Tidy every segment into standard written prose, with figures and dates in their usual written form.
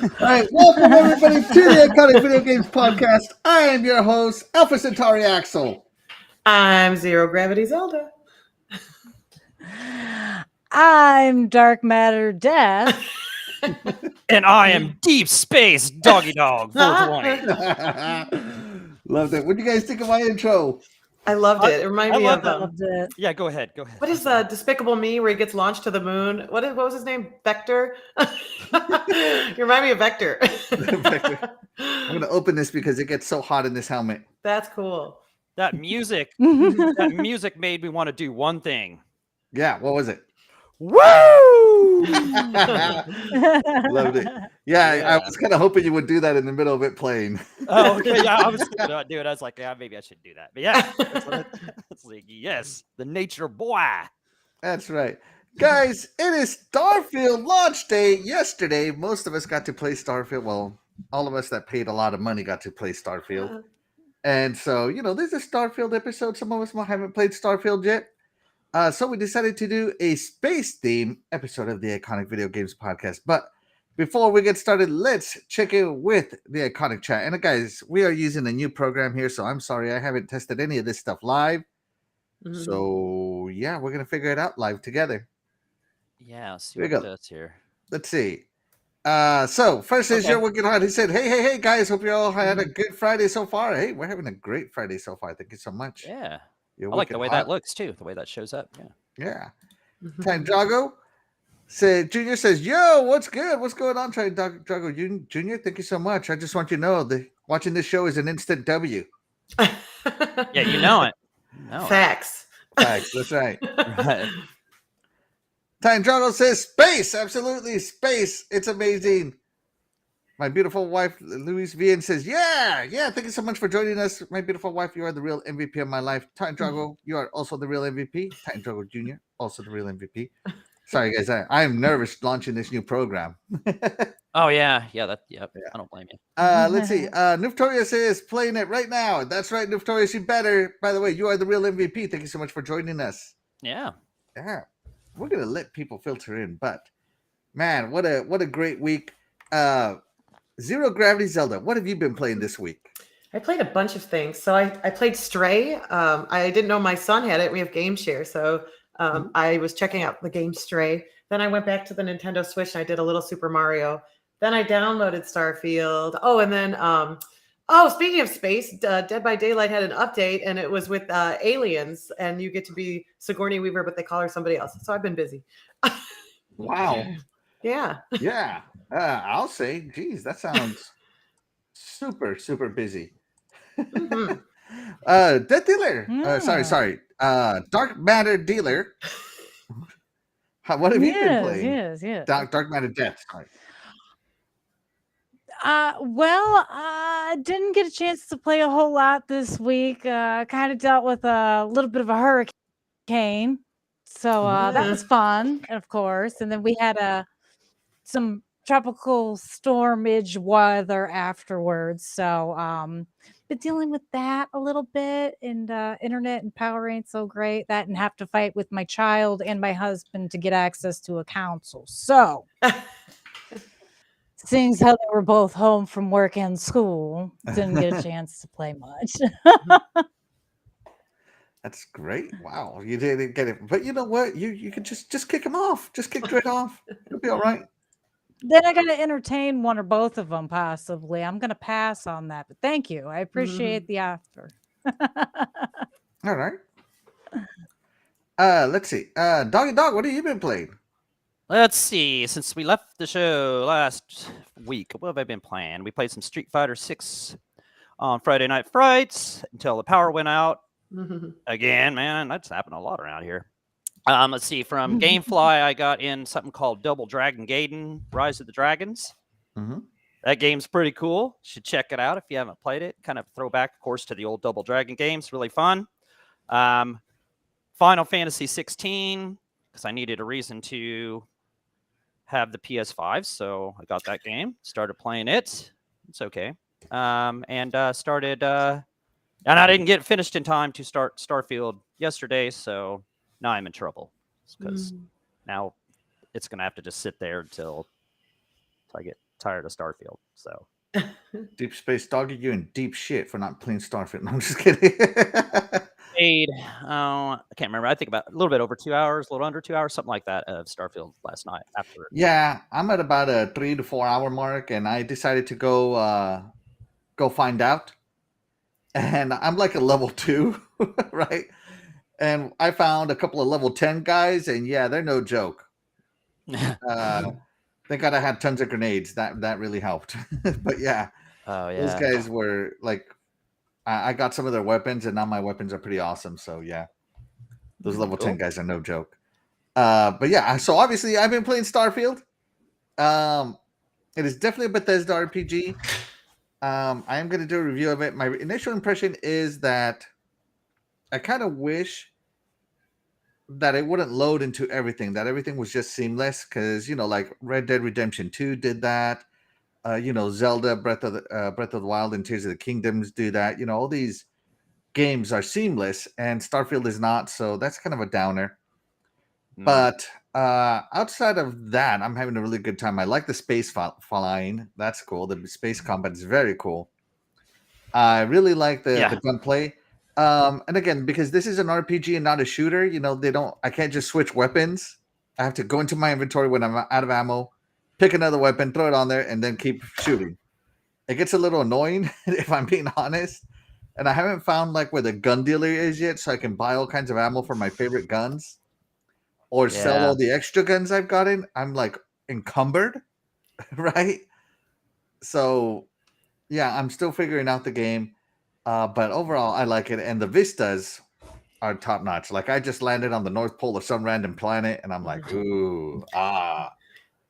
All right, welcome everybody to the Iconic Video Games Podcast. I am your host, Alpha Centauri Axel. I'm Zero Gravity Zelda. I'm Dark Matter Death. And I am Deep Space Doggy Dog 420. Loved it. What do you guys think of my intro? I loved it. It reminded me of Loved it. Yeah, go ahead. what is Despicable Me where he gets launched to the moon? What was his name? Vector? You remind me of Vector. I'm going to open this because it gets so hot in this helmet. That's cool. That music made me want to do one thing. Yeah, what was it? Woo! Loved it. Yeah, I was kind of hoping you would do that in the middle of it playing. Oh, okay. Yeah, I was thinking about doing it. I was like, yeah, maybe I should do that. But yeah, it's like, yes, the nature boy. That's right. Guys, it is Starfield launch day yesterday. Most of us got to play Starfield. Well, all of us that paid a lot of money got to play Starfield. And so, there's a Starfield episode. Some of us haven't played Starfield yet. So we decided to do a space theme episode of the Iconic Video Games Podcast. But before we get started, let's check in with the Iconic chat. And guys, we are using a new program here, so I'm sorry I haven't tested any of this stuff live. Mm-hmm. So yeah, we're gonna figure it out live together. Yeah, see what it does here. Let's see. So first is you're working hard. He said, hey guys, hope you all had a good Friday so far. Hey, we're having a great Friday so far. Thank you so much. Yeah. I like the way that looks too, the way that shows up. Yeah. Time Drago said, Junior says, yo, what's good? What's going on, Time Drago Junior? Thank you so much. I just want you to know that watching this show is an instant W. Yeah, you know it. Facts. That's right. Time Drago says, space. Absolutely, space. It's amazing. My beautiful wife, Louise Vian, says, yeah, thank you so much for joining us. My beautiful wife, you are the real MVP of my life. Time Drago, you are also the real MVP. Time Drago Jr., also the real MVP. Sorry, guys, I am nervous launching this new program. Oh, yeah, I don't blame you. Let's see. Nuftoria says, playing it right now. That's right, Nuftoria, you better. By the way, you are the real MVP. Thank you so much for joining us. Yeah. Yeah. We're going to let people filter in, but, man, what a great week. Zero Gravity Zelda, what have you been playing this week? I played a bunch of things. So I played Stray. I didn't know my son had it. We have Game Share. So I was checking out the game Stray. Then I went back to the Nintendo Switch and I did a little Super Mario. Then I downloaded Starfield. Oh, and then, speaking of space, Dead by Daylight had an update and it was with aliens. And you get to be Sigourney Weaver, but they call her somebody else. So I've been busy. Wow. Yeah. Yeah. I'll say, geez, that sounds super, super busy. Mm-hmm. Death Dealer. Sorry. Dark Matter Dealer. What have you been playing? Yes. Dark Matter Death. Sorry. I didn't get a chance to play a whole lot this week. Kind of dealt with a little bit of a hurricane. So that was fun, of course. And then we had some tropical stormage weather afterwards. So been dealing with that a little bit, and internet and power ain't so great. That and have to fight with my child and my husband to get access to a console. So seeing how they were both home from work and school, didn't get a chance to play much. That's great. Wow, you didn't get it. But you know what? You can just kick him off. Just kick Dread off. It'll be all right. Then I gotta entertain one or both of them possibly. I'm gonna pass on that, but thank you. I appreciate the offer. All right. Let's see. Doggy Dog, what have you been playing? Let's see. Since we left the show last week, what have I been playing? We played some Street Fighter 6 on Friday Night Frights until the power went out. Again, man, that's happened a lot around here. Let's see. From GameFly, I got in something called Double Dragon Gaiden: Rise of the Dragons. Mm-hmm. That game's pretty cool. Should check it out if you haven't played it. Kind of throwback, of course, to the old Double Dragon games. Really fun. Final Fantasy 16, because I needed a reason to have the PS5, so I got that game. Started playing it. It's okay. And started. And I didn't get finished in time to start Starfield yesterday, so now I'm in trouble because now it's going to have to just sit there until I get tired of Starfield. So Deep Space Doggy, you in deep shit for not playing Starfield. No, I'm just kidding. played, I can't remember. I think about a little bit over 2 hours, a little under 2 hours, something like that of Starfield last night after. Yeah, I'm at about a 3 to 4 hour mark, and I decided to go find out. And I'm like a level 2, right? And I found a couple of level 10 guys, and yeah, they're no joke. Thank God I had tons of grenades. That really helped. But yeah, those guys were like, I got some of their weapons, and now my weapons are pretty awesome. So yeah, those level 10 guys are no joke. But yeah, so obviously I've been playing Starfield. It is definitely a Bethesda RPG. I am going to do a review of it. My initial impression is that I kind of wish that it wouldn't load into everything, that everything was just seamless, because, like Red Dead Redemption 2 did that. Zelda Breath of the Wild and Tears of the Kingdoms do that. All these games are seamless, and Starfield is not, so that's kind of a downer. But outside of that, I'm having a really good time. I like the space flying. That's cool. The space combat is very cool. I really like the gunplay. And again, because this is an RPG and not a shooter, I can't just switch weapons. I have to go into my inventory when I'm out of ammo, pick another weapon, throw it on there, and then keep shooting. It gets a little annoying, if I'm being honest. And I haven't found like where the gun dealer is yet, so I can buy all kinds of ammo for my favorite guns. Or sell all the extra guns I've gotten. I'm like encumbered, right? So, yeah, I'm still figuring out the game. But overall, I like it. And the vistas are top notch. Like, I just landed on the North Pole of some random planet, and I'm like, ooh,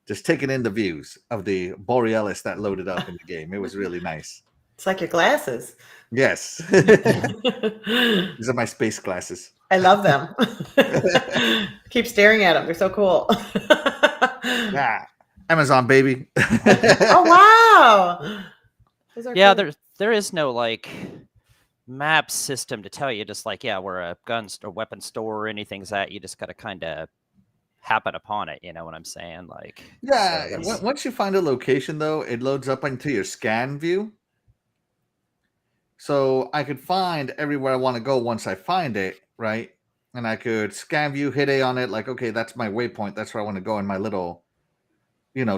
just taking in the views of the Borealis that loaded up in the game. It was really nice. It's like your glasses. Yes. These are my space glasses. I love them. Keep staring at them. They're so cool. Yeah. Amazon, baby. Oh, wow. Yeah, cool. There is no like map system to tell you just like, where a gun or weapon store or anything's at. You just got to kind of happen upon it. You know what I'm saying? Like, yeah. So once you find a location, though, it loads up into your scan view. So I could find everywhere I want to go once I find it, right? And I could scan view, hit A on it, like, okay, that's my waypoint. That's where I want to go, and my little,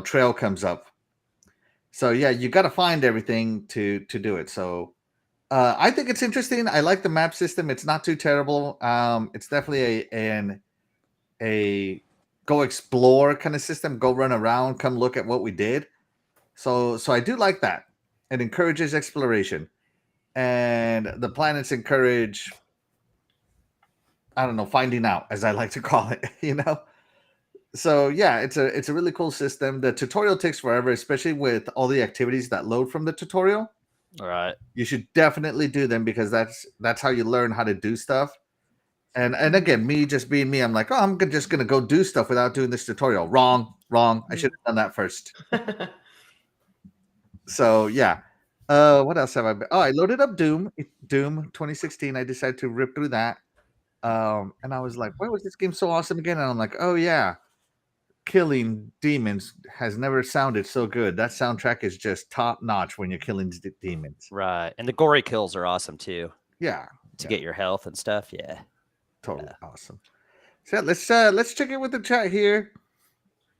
trail comes up. So yeah, you got to find everything to do it. So I think it's interesting. I like the map system. It's not too terrible. It's definitely a go explore kind of system. Go run around, come look at what we did. So I do like that. It encourages exploration. And the planets encourage, I don't know, finding out, as I like to call it, So yeah, it's a really cool system. The tutorial takes forever, especially with all the activities that load from the tutorial. All right. You should definitely do them, because that's how you learn how to do stuff. And again, me just being me, I'm like, oh, I'm just gonna go do stuff without doing this tutorial. Wrong. I should have done that first. So yeah. What else have I been? Oh, I loaded up Doom 2016. I decided to rip through that. And I was like, why was this game so awesome again? And I'm like, oh yeah, killing demons has never sounded so good. That soundtrack is just top notch when you're killing demons. Right. And the gory kills are awesome too. Yeah. To get your health and stuff. Yeah. Totally awesome. So let's check in with the chat here.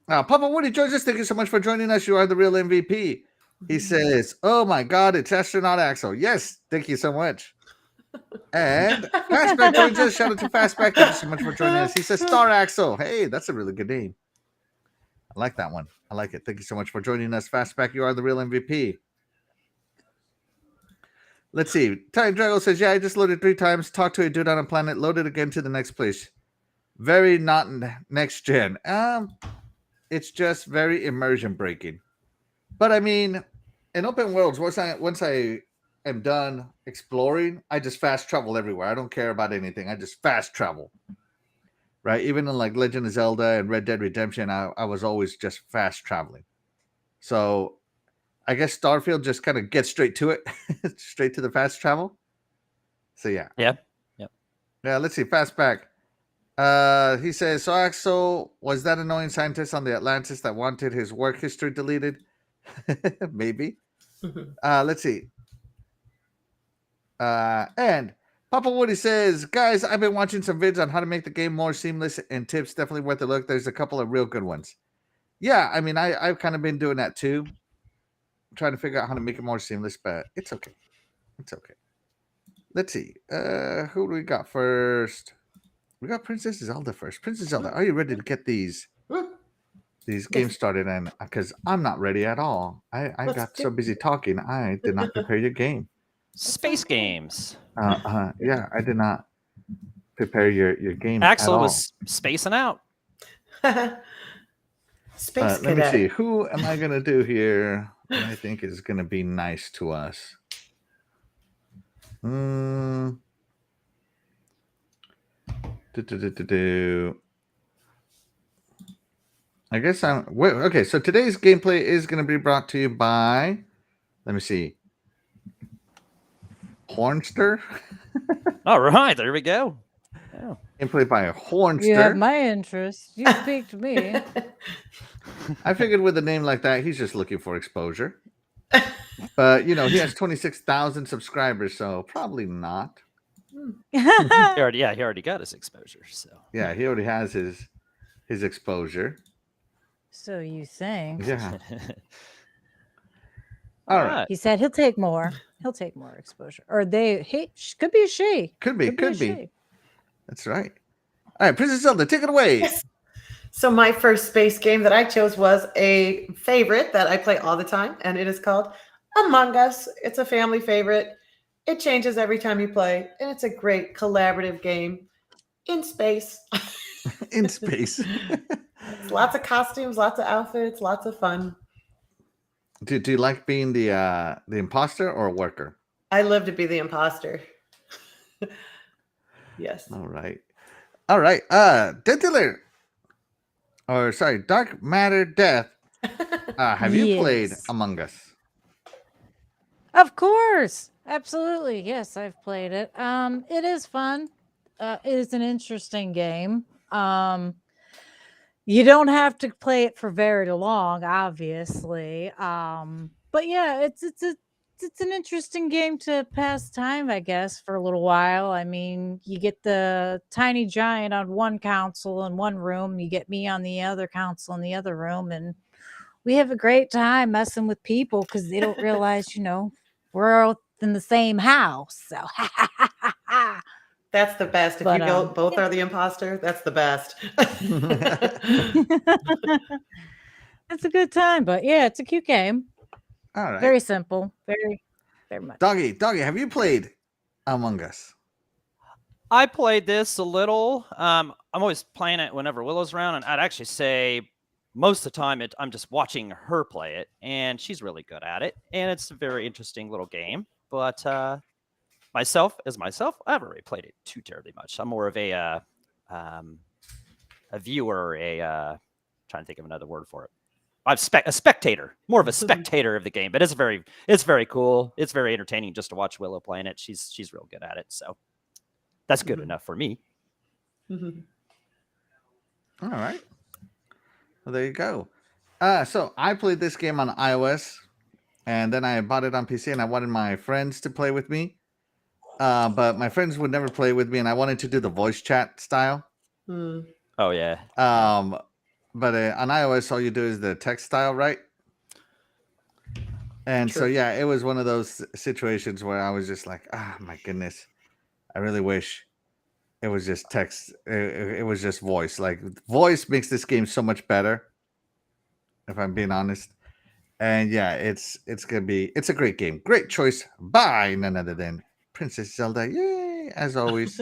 Papa Woody joins us. Thank you so much for joining us. You are the real MVP. He says, "Oh my God, it's astronaut Axel." Yes, thank you so much. And Fastback joins us. Shout out to Fastback. Thank you so much for joining us. He says, "Star Axel." Hey, that's a really good name. I like that one. I like it. Thank you so much for joining us, Fastback. You are the real MVP. Let's see. Time Drago says, "Yeah, I just loaded 3 times. Talked to a dude on a planet. Loaded again to the next place. Very not next gen. It's just very immersion breaking. But I mean, in open worlds, once I am done exploring, I just fast travel everywhere. I don't care about anything. I just fast travel. Right? Even in like Legend of Zelda and Red Dead Redemption, I was always just fast traveling. So I guess Starfield just kind of gets straight to it, straight to the fast travel. So yeah. Yeah. Yep. Yeah, let's see. Fastback. He says, "So Axel was that annoying scientist on the Atlantis that wanted his work history deleted?" Maybe. Let's see. And Papa Woody says, "Guys, I've been watching some vids on how to make the game more seamless and tips definitely worth a look. There's a couple of real good ones." Yeah, I mean, I've kind of been doing that too, trying to figure out how to make it more seamless, but it's okay. It's okay. Let's see. Who do we got first? We got Princess Zelda first. Princess Zelda, are you ready to get these games started? And because I'm not ready at all, I got so busy talking, I did not prepare your game. Space games. Yeah, I did not prepare your game. Axel at all. was spacing out. Space Let me cadet. see. Who am I gonna do here? That I think is gonna be nice to us. I guess I'm okay. So today's gameplay is going to be brought to you by, let me see, Hornster. All right, there we go. Yeah. Gameplay by Hornster. You have my interest. You speak to me. I figured with a name like that, he's just looking for exposure. But you know, he has 26,000 subscribers, so probably not. He already got his exposure. So yeah, he already has his exposure. So you think? Yeah. All right. He said he'll take more. He'll take more exposure. Or could be a she. Could be. She. That's right. All right, Princess Zelda, take it away. Yes. So my first space game that I chose was a favorite that I play all the time, and it is called Among Us. It's a family favorite. It changes every time you play, and it's a great collaborative game in space. In space. Lots of costumes, lots of outfits, lots of fun. Do you like being the imposter or a worker? I live to be the imposter. Yes. All right. Dead Dealer. Or sorry, Dark Matter Death. Have you played Among Us? Of course. Absolutely. Yes, I've played it. It is fun. It is an interesting game. You don't have to play it for very long, obviously. But yeah, it's an interesting game to pass time, I guess, for a little while. I mean, you get the tiny giant on one console in one room, you get me on the other console in the other room, and we have a great time messing with people because they don't realize, we're all in the same house. So that's the best. If you both are the imposter, that's the best. It's a good time, but yeah, it's a cute game. All right. Very simple. Very, very much. Doggy, have you played Among Us? I played this a little. I'm always playing it whenever Willow's around, and I'd actually say most of the time I'm just watching her play it, and she's really good at it, and it's a very interesting little game. But myself, I haven't really played it too terribly much. I'm more of a viewer, trying to think of another word for it. I'm a spectator, more of a spectator of the game, but it's very cool. It's very entertaining just to watch Willow playing it. She's real good at it, so that's good enough for me. All right. Well, there you go. So I played this game on iOS, and then I bought it on PC, and I wanted my friends to play with me. But my friends would never play with me, and I wanted to do the voice chat style. Oh yeah. But on iOS, all you do is the text style, right? And so, True. yeah, it was one of those situations where I was just like, my goodness, I really wish it was just text. It was just voice. Like, voice makes this game so much better, if I'm being honest. And yeah, it's a great game. Great choice by none other than Princess Zelda. Yay! As always,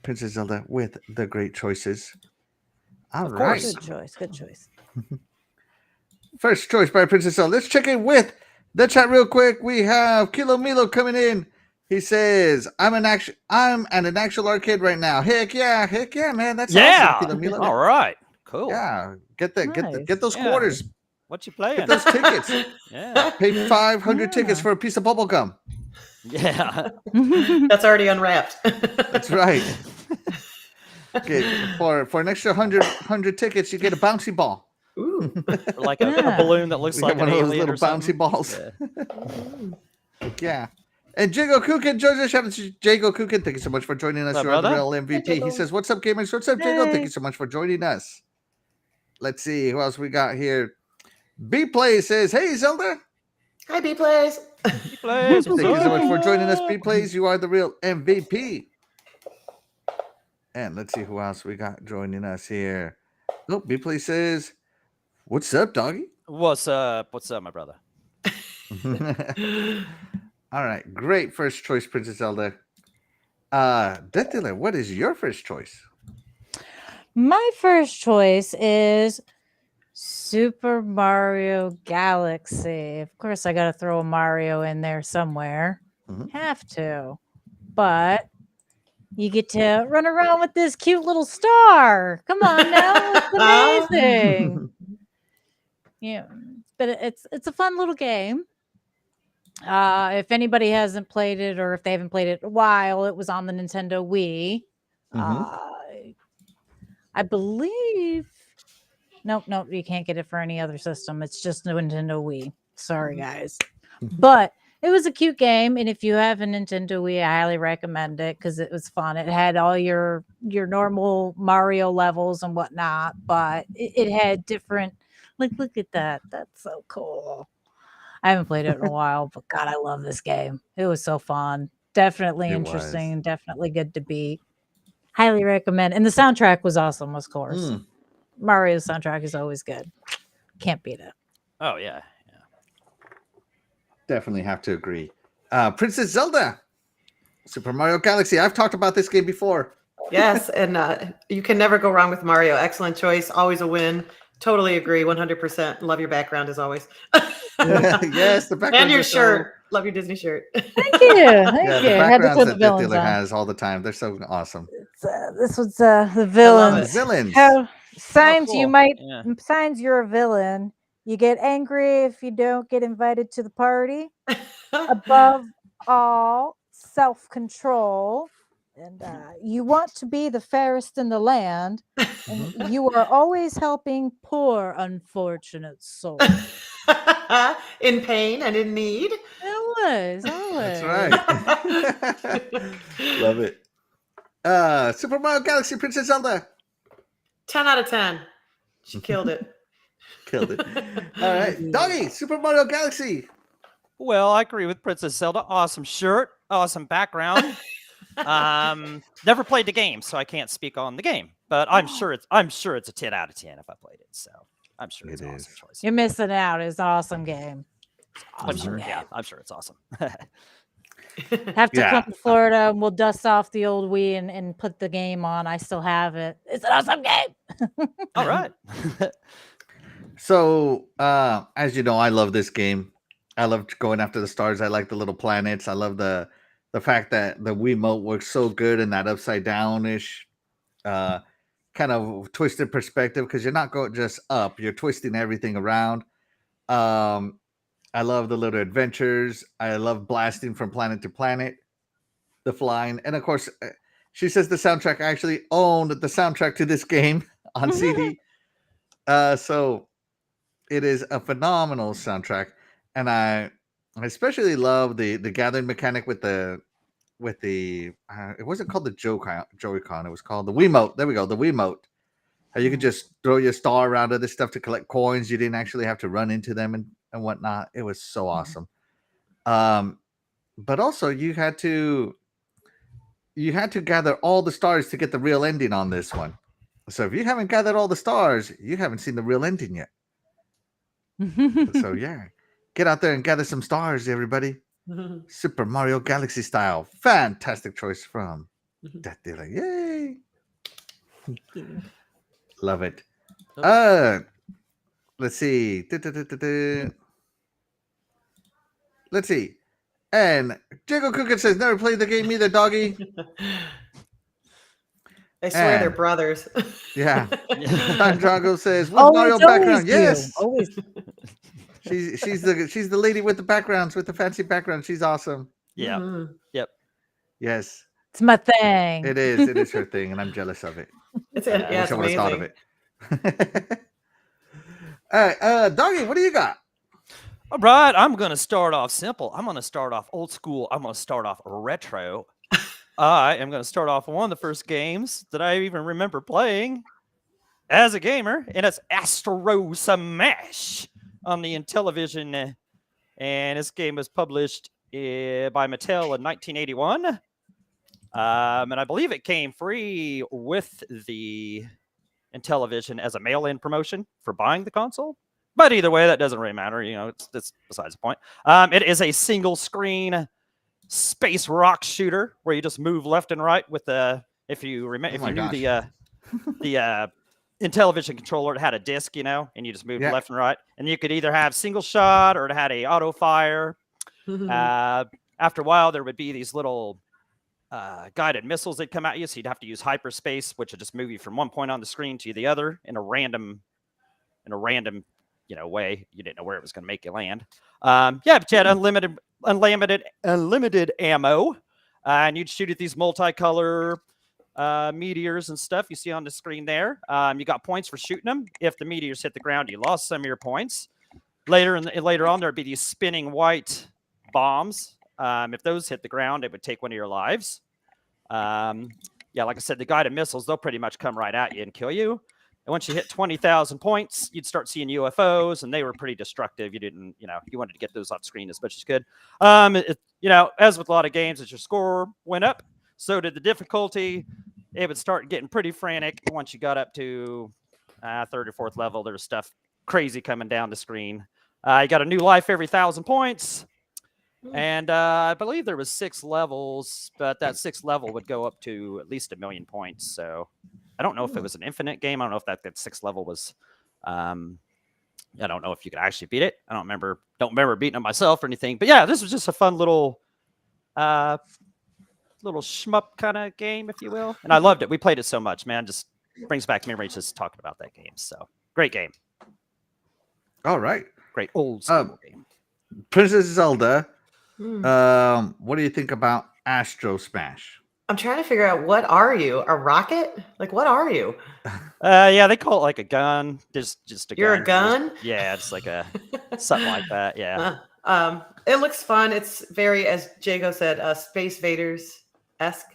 Princess Zelda with the great choices. All Of right. course. Good choice. Good choice. First choice by Princess Zelda. Let's check in with the chat real quick. We have Kilo Milo coming in. He says, I'm at an actual arcade right now. Heck yeah, man. That's awesome, Kilo Milo. All right. Cool. Yeah. Get Nice. those Yeah. quarters. What you Get playing? those tickets. Yeah. Pay 500 tickets Yeah. for a piece of bubble gum. Yeah. That's already unwrapped. That's right. Okay, for an extra 100 tickets, you get a bouncy ball. Ooh. Or like a Yeah. balloon that looks We like got an one of those alien little or bouncy something. balls. Yeah. Yeah. And Jago Kukin joins us. Shout out to Jago Kukin. Thank you so much for joining us. What's up, You're the brother? real MVP. He Jago. says, what's up, gamers? What's up, Jago? Thank Hey. you so much for joining us. Let's see who else we got here. B Play says, hey, Zelda. Hi, B Plays. He plays. Thank you so much for joining us, What's B up? Plays. You are the real MVP. And let's see who else we got joining us here. Oh, B Play says, what's up, doggy? What's up? What's up, my brother? All right, great first choice, Princess Zelda. Death Dealer, what is your first choice? My first choice is Super Mario Galaxy. Of course, I got to throw a Mario in there somewhere. Mhm. Have to. But you get to run around with this cute little star. Come on now. It's amazing. Yeah. But it's a fun little game. If anybody hasn't played it or if they haven't played it in a while, it was on the Nintendo Wii. I believe. Nope, you can't get it for any other system. It's just the Nintendo Wii. Sorry, guys. But it was a cute game, and if you have a Nintendo Wii, I highly recommend it because it was fun. It had all your normal Mario levels and whatnot, but it had different. Look at that. That's so cool. I haven't played it in a while, but God, I love this game. It was so fun. Definitely It interesting. Definitely good to beat. Highly recommend. And the soundtrack was awesome, of course. Mario's soundtrack is always good. Can't beat it. Oh yeah. Definitely have to agree. Princess Zelda, Super Mario Galaxy. I've talked about this game before. Yes, and you can never go wrong with Mario. Excellent choice. Always a win. Totally agree. 100%. Love your background as always. Yes, the background. And your shirt. Love your Disney shirt. Thank you. Thank Yeah, you. the I had to backgrounds put the that Death villains Dealer on. has all the time. They're so awesome. This was the villains. Villains. How signs you cool. might Yeah. signs you're a villain. You get angry if you don't get invited to the party. Above all, self-control. And you want to be the fairest in the land. And you are always helping poor, unfortunate souls. In pain and in need. Always. That's right. Love it. Super Mario Galaxy, Princess Zelda. 10 out of 10. She killed it. Killed it. All right. Doggy, Super Mario Galaxy. Well, I agree with Princess Zelda. Awesome shirt, awesome background. Never played the game, so I can't speak on the game. But I'm sure it's a 10 out of 10 if I played it. So I'm sure it's It an is. awesome choice. You're missing out. It's an awesome game. I'm sure. Yeah, I'm sure it's awesome. Have to Yeah. come to Florida and we'll dust off the old Wii and put the game on. I still have it. It's an awesome game. All right. So, as you know, I love this game. I love going after the stars. I like the little planets. I love the fact that the Wiimote works so good in that upside down-ish kind of twisted perspective because you're not going just up, you're twisting everything around. I love the little adventures. I love blasting from planet to planet, the flying, and of course, she says the soundtrack. I actually owned the soundtrack to this game on CD. So it is a phenomenal soundtrack, and I especially love the gathering mechanic with the it wasn't called the Joy-Con. It was called the Wiimote. There we go, the Wiimote. How you could just throw your star around other stuff to collect coins. You didn't actually have to run into them and whatnot. It was so awesome. But also you had to gather all the stars to get the real ending on this one. So if you haven't gathered all the stars, you haven't seen the real ending yet. So yeah, get out there and gather some stars, everybody. Super Mario Galaxy style. Fantastic choice from Death Dealer. Yay! Love it. Let's see. Let's see. And Jago Cookin says, never played the game either, doggy. I swear they're And- brothers. Yeah. Time Drago says, with Oh, Mario it's always background. you. Yes. Always. She's the lady with the backgrounds, with the fancy background. She's awesome. Yeah. Mhm. Yes. It's my thing. It is. It is her thing, and I'm jealous of it. It's I yeah, wish it's I would have thought of amazing. it. All right, doggy, what do you got? All right, I'm going to start off simple. I'm going to start off old school. I'm going to start off retro. I am going to start off one of the first games that I even remember playing as a gamer, and it's Astro Smash on the Intellivision. And this game was published by Mattel in 1981. And I believe it came free with the Intellivision as a mail-in promotion for buying the console. But either way, that doesn't really matter. You know, it's besides the point. It is a single-screen space rock shooter where you just move left and right with the. If you remember, if you knew the Intellivision controller, it had a disc, you know, and you just moved left and right, and you could either have single shot or it had a auto fire. After a while, there would be these little guided missiles that come at you, so you'd have to use hyperspace, which would just move you from one point on the screen to the other in a random, you know, way. You didn't know where it was going to make you land. But you had unlimited ammo, and you'd shoot at these multicolor meteors and stuff you see on the screen there. You got points for shooting them. If the meteors hit the ground, you lost some of your points. Later on, there'd be these spinning white bombs. If those hit the ground, it would take one of your lives. Like I said, the guided missiles, they'll pretty much come right at you and kill you. And once you hit 20,000 points, you'd start seeing UFOs, and they were pretty destructive. You wanted to get those off screen as much as you could. As with a lot of games, as your score went up, so did the difficulty. It would start getting pretty frantic once you got up to third or fourth level. There was stuff crazy coming down the screen. You got a new life every 1,000 points. And I believe there was 6 levels, but that 6th level would go up to at least 1 million points. So I don't know if it was an infinite game. I don't know if that 6th level was. I don't know if you could actually beat it. I don't remember beating it myself or anything. But yeah, this was just a fun little shmup kind of game, if you will. And I loved it. We played it so much, man. Just brings back memories just talking about that game. So great game. All right. Great old school game. Princess Zelda. What do you think about Astro Smash? I'm trying to figure out, what are you? A rocket? Like, what are you? They call it like a gun. Just a You're gun. a gun? Yeah, it's like a something like that. Yeah. It looks fun. It's very, as Jago said, Space Vaders-esque.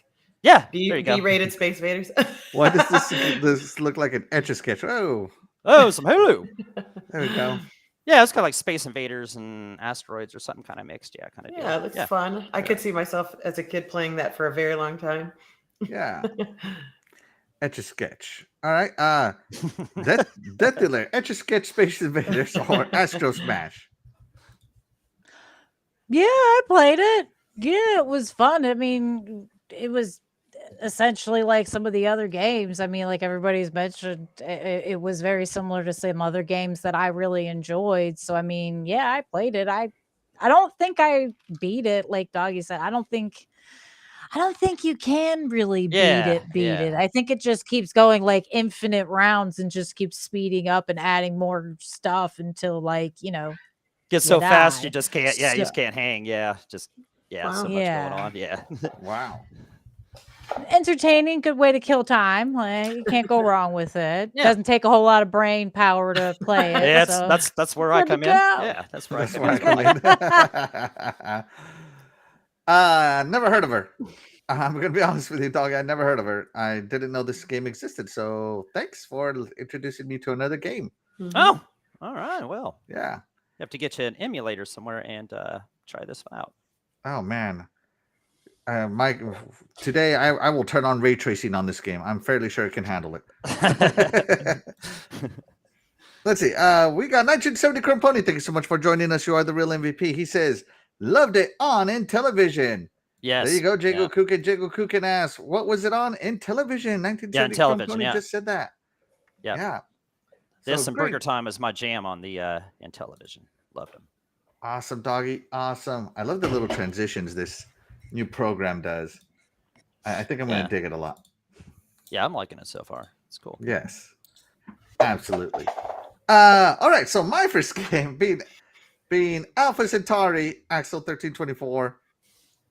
Yeah. There you go. B-rated Space Vaders. Why does this look like an Etch-a-Sketch? Oh, Some Hulu. there we go. Yeah, it's kind of like Space Invaders and Asteroids or something kind of mixed. Yeah, kind of. Yeah, it looks fun. I could see myself as a kid playing that for a very long time. Yeah. Etch-a-Sketch. All right. Death Dealer, Etch-a-Sketch, Space Invaders, or Astro Smash. Yeah, I played it. Yeah, it was fun. I mean, it was essentially like some of the other games. I mean, like everybody's mentioned, it was very similar to some other games that I really enjoyed. So, I mean, yeah, I played it. I don't think I beat it, like Doggy said. I don't think you can really beat it. I think it just keeps going like infinite rounds and just keeps speeding up and adding more stuff until, like, gets so fast die. you just can't. Yeah, you just can't hang. Yeah, just Wow. so much Yeah. going on. Yeah. Wow. Entertaining, good way to kill time. Like, you can't go wrong with it. Yeah. Doesn't take a whole lot of brain power to play it. Yeah, so. that's where I good to come in. go. Yeah, that's where I come in. Never heard of her. I'm gonna be honest with you, dog. I never heard of her. I didn't know this game existed. So thanks for introducing me to another game. Oh, all right. Well, Yeah. you have to get you an emulator somewhere and try this one out. Oh man. Mike, today I will turn on ray tracing on this game. I'm fairly sure it can handle it. Let's see. We got 1970 Chrome Pony. Thank you so much for joining us. You are the real MVP. He says, loved it on in television. Yes. There you go, Jago Yeah. Kukin. Jago Kukin asks, what was it on in television? 1970 Yeah, in television, Chrome Pony yeah. just said that. Yeah. Yeah. This So and great. Burger Time is my jam on the in television. Loved them. Awesome, doggy. Awesome. I love the little transitions this new program does. I think I'm going Yeah. to dig it a lot. Yeah, I'm liking it so far. It's cool. Yes. Absolutely. All right. So my first game being Alpha Centauri Axel 1324.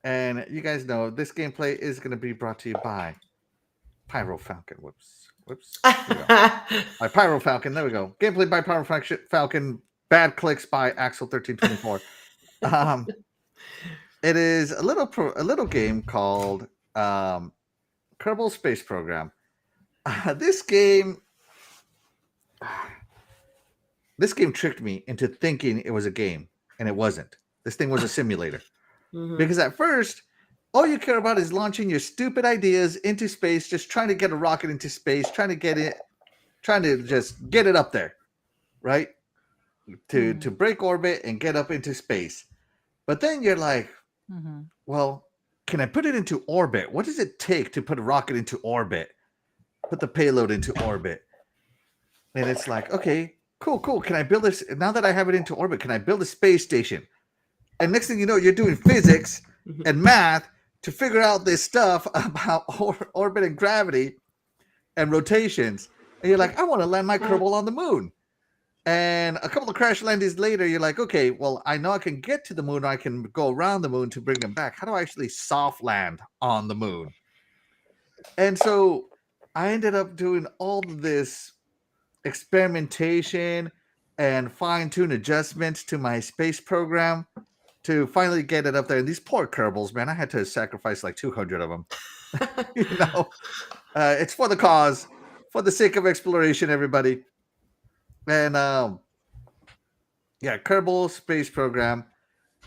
And you guys know this gameplay is going to be brought to you by Pyro Falcon. Whoops. There we go. By Pyro Falcon. There we go. Gameplay by Pyro Falcon. Bad clicks by Axel 1324. It is a little game called Kerbal Space Program. This game tricked me into thinking it was a game, and it wasn't. This thing was a simulator. Because at first, all you care about is launching your stupid ideas into space, just trying to get a rocket into space, trying to just get it up there, right? To break orbit and get up into space. But then you're like, well, can I put it into orbit? What does it take to put a rocket into orbit? Put the payload into orbit. And it's like, okay, cool. Can I build this? Now that I have it into orbit, can I build a space station? And next thing you know, you're doing physics and math to figure out this stuff about orbit and gravity and rotations. And you're like, I want to land my Kerbal on the moon. And a couple of crash landings later, you're like, okay, well, I know I can get to the moon, or I can go around the moon to bring them back. How do I actually soft land on the moon? And so I ended up doing all of this experimentation and fine-tune adjustments to my space program to finally get it up there. And these poor Kerbals, man, I had to sacrifice like 200 of them. It's for the cause, for the sake of exploration, everybody. And Kerbal Space Program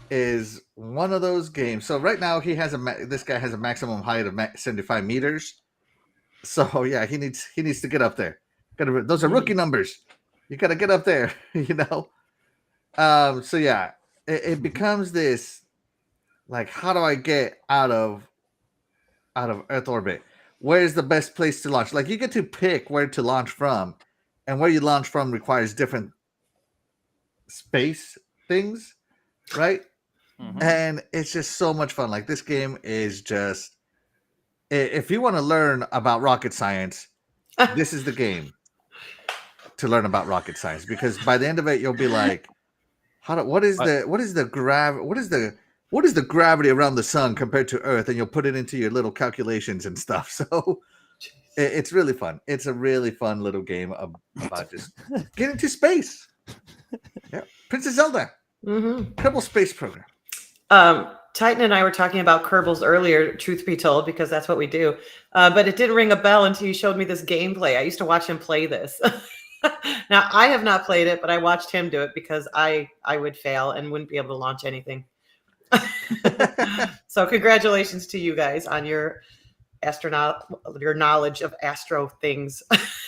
is one of those games. So right now this guy has a maximum height of 75 meters. So yeah, he needs to get up there. Those are rookie numbers. You got to get up there, So yeah, it becomes this, like, how do I get out of Earth orbit? Where is the best place to launch? Like, you get to pick where to launch from, and where you launch from requires different space things, right? And it's just so much fun. Like, this game is just, if you want to learn about rocket science, this is the game to learn about rocket science, because by the end of it, you'll be like, what is the gravity around the sun compared to Earth? And you'll put it into your little calculations and stuff. So it's really fun. It's a really fun little game about just getting to space. Yeah, Princess Zelda, Kerbal Space Program. Titan and I were talking about Kerbals earlier, truth be told, because that's what we do. But it didn't ring a bell until you showed me this gameplay. I used to watch him play this. Now, I have not played it, but I watched him do it because I would fail and wouldn't be able to launch anything. So congratulations to you guys on your knowledge of astro things.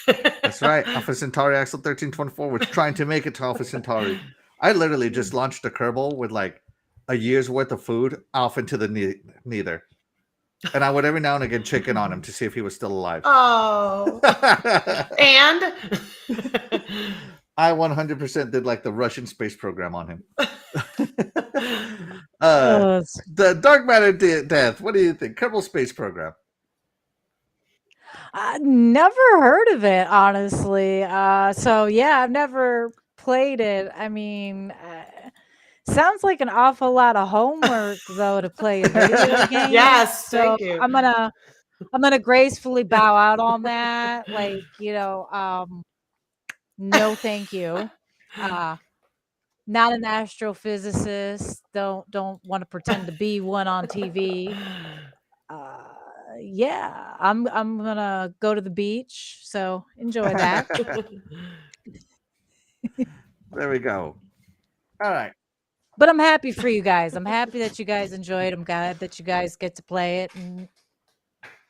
That's right. Alpha Centauri Axel 1324 was trying to make it to Alpha Centauri. I literally just launched a Kerbal with like a year's worth of food off into the neither. And I would every now and again check in on him to see if he was still alive. Oh. And I 100% did like the Russian space program on him. The Dark Matter Death. What do you think? Kerbal Space Program. I never heard of it, honestly. So yeah, I've never played it. I mean, sounds like an awful lot of homework though to play a video game. Yes, so thank you. I'm gonna gracefully bow out on that. Like, no, thank you. Not an astrophysicist. Don't want to pretend to be one on TV. yeah, I'm gonna go to the beach, so enjoy that. There we go. All right. But I'm happy for you guys. I'm happy that you guys enjoyed. I'm glad that you guys get to play it and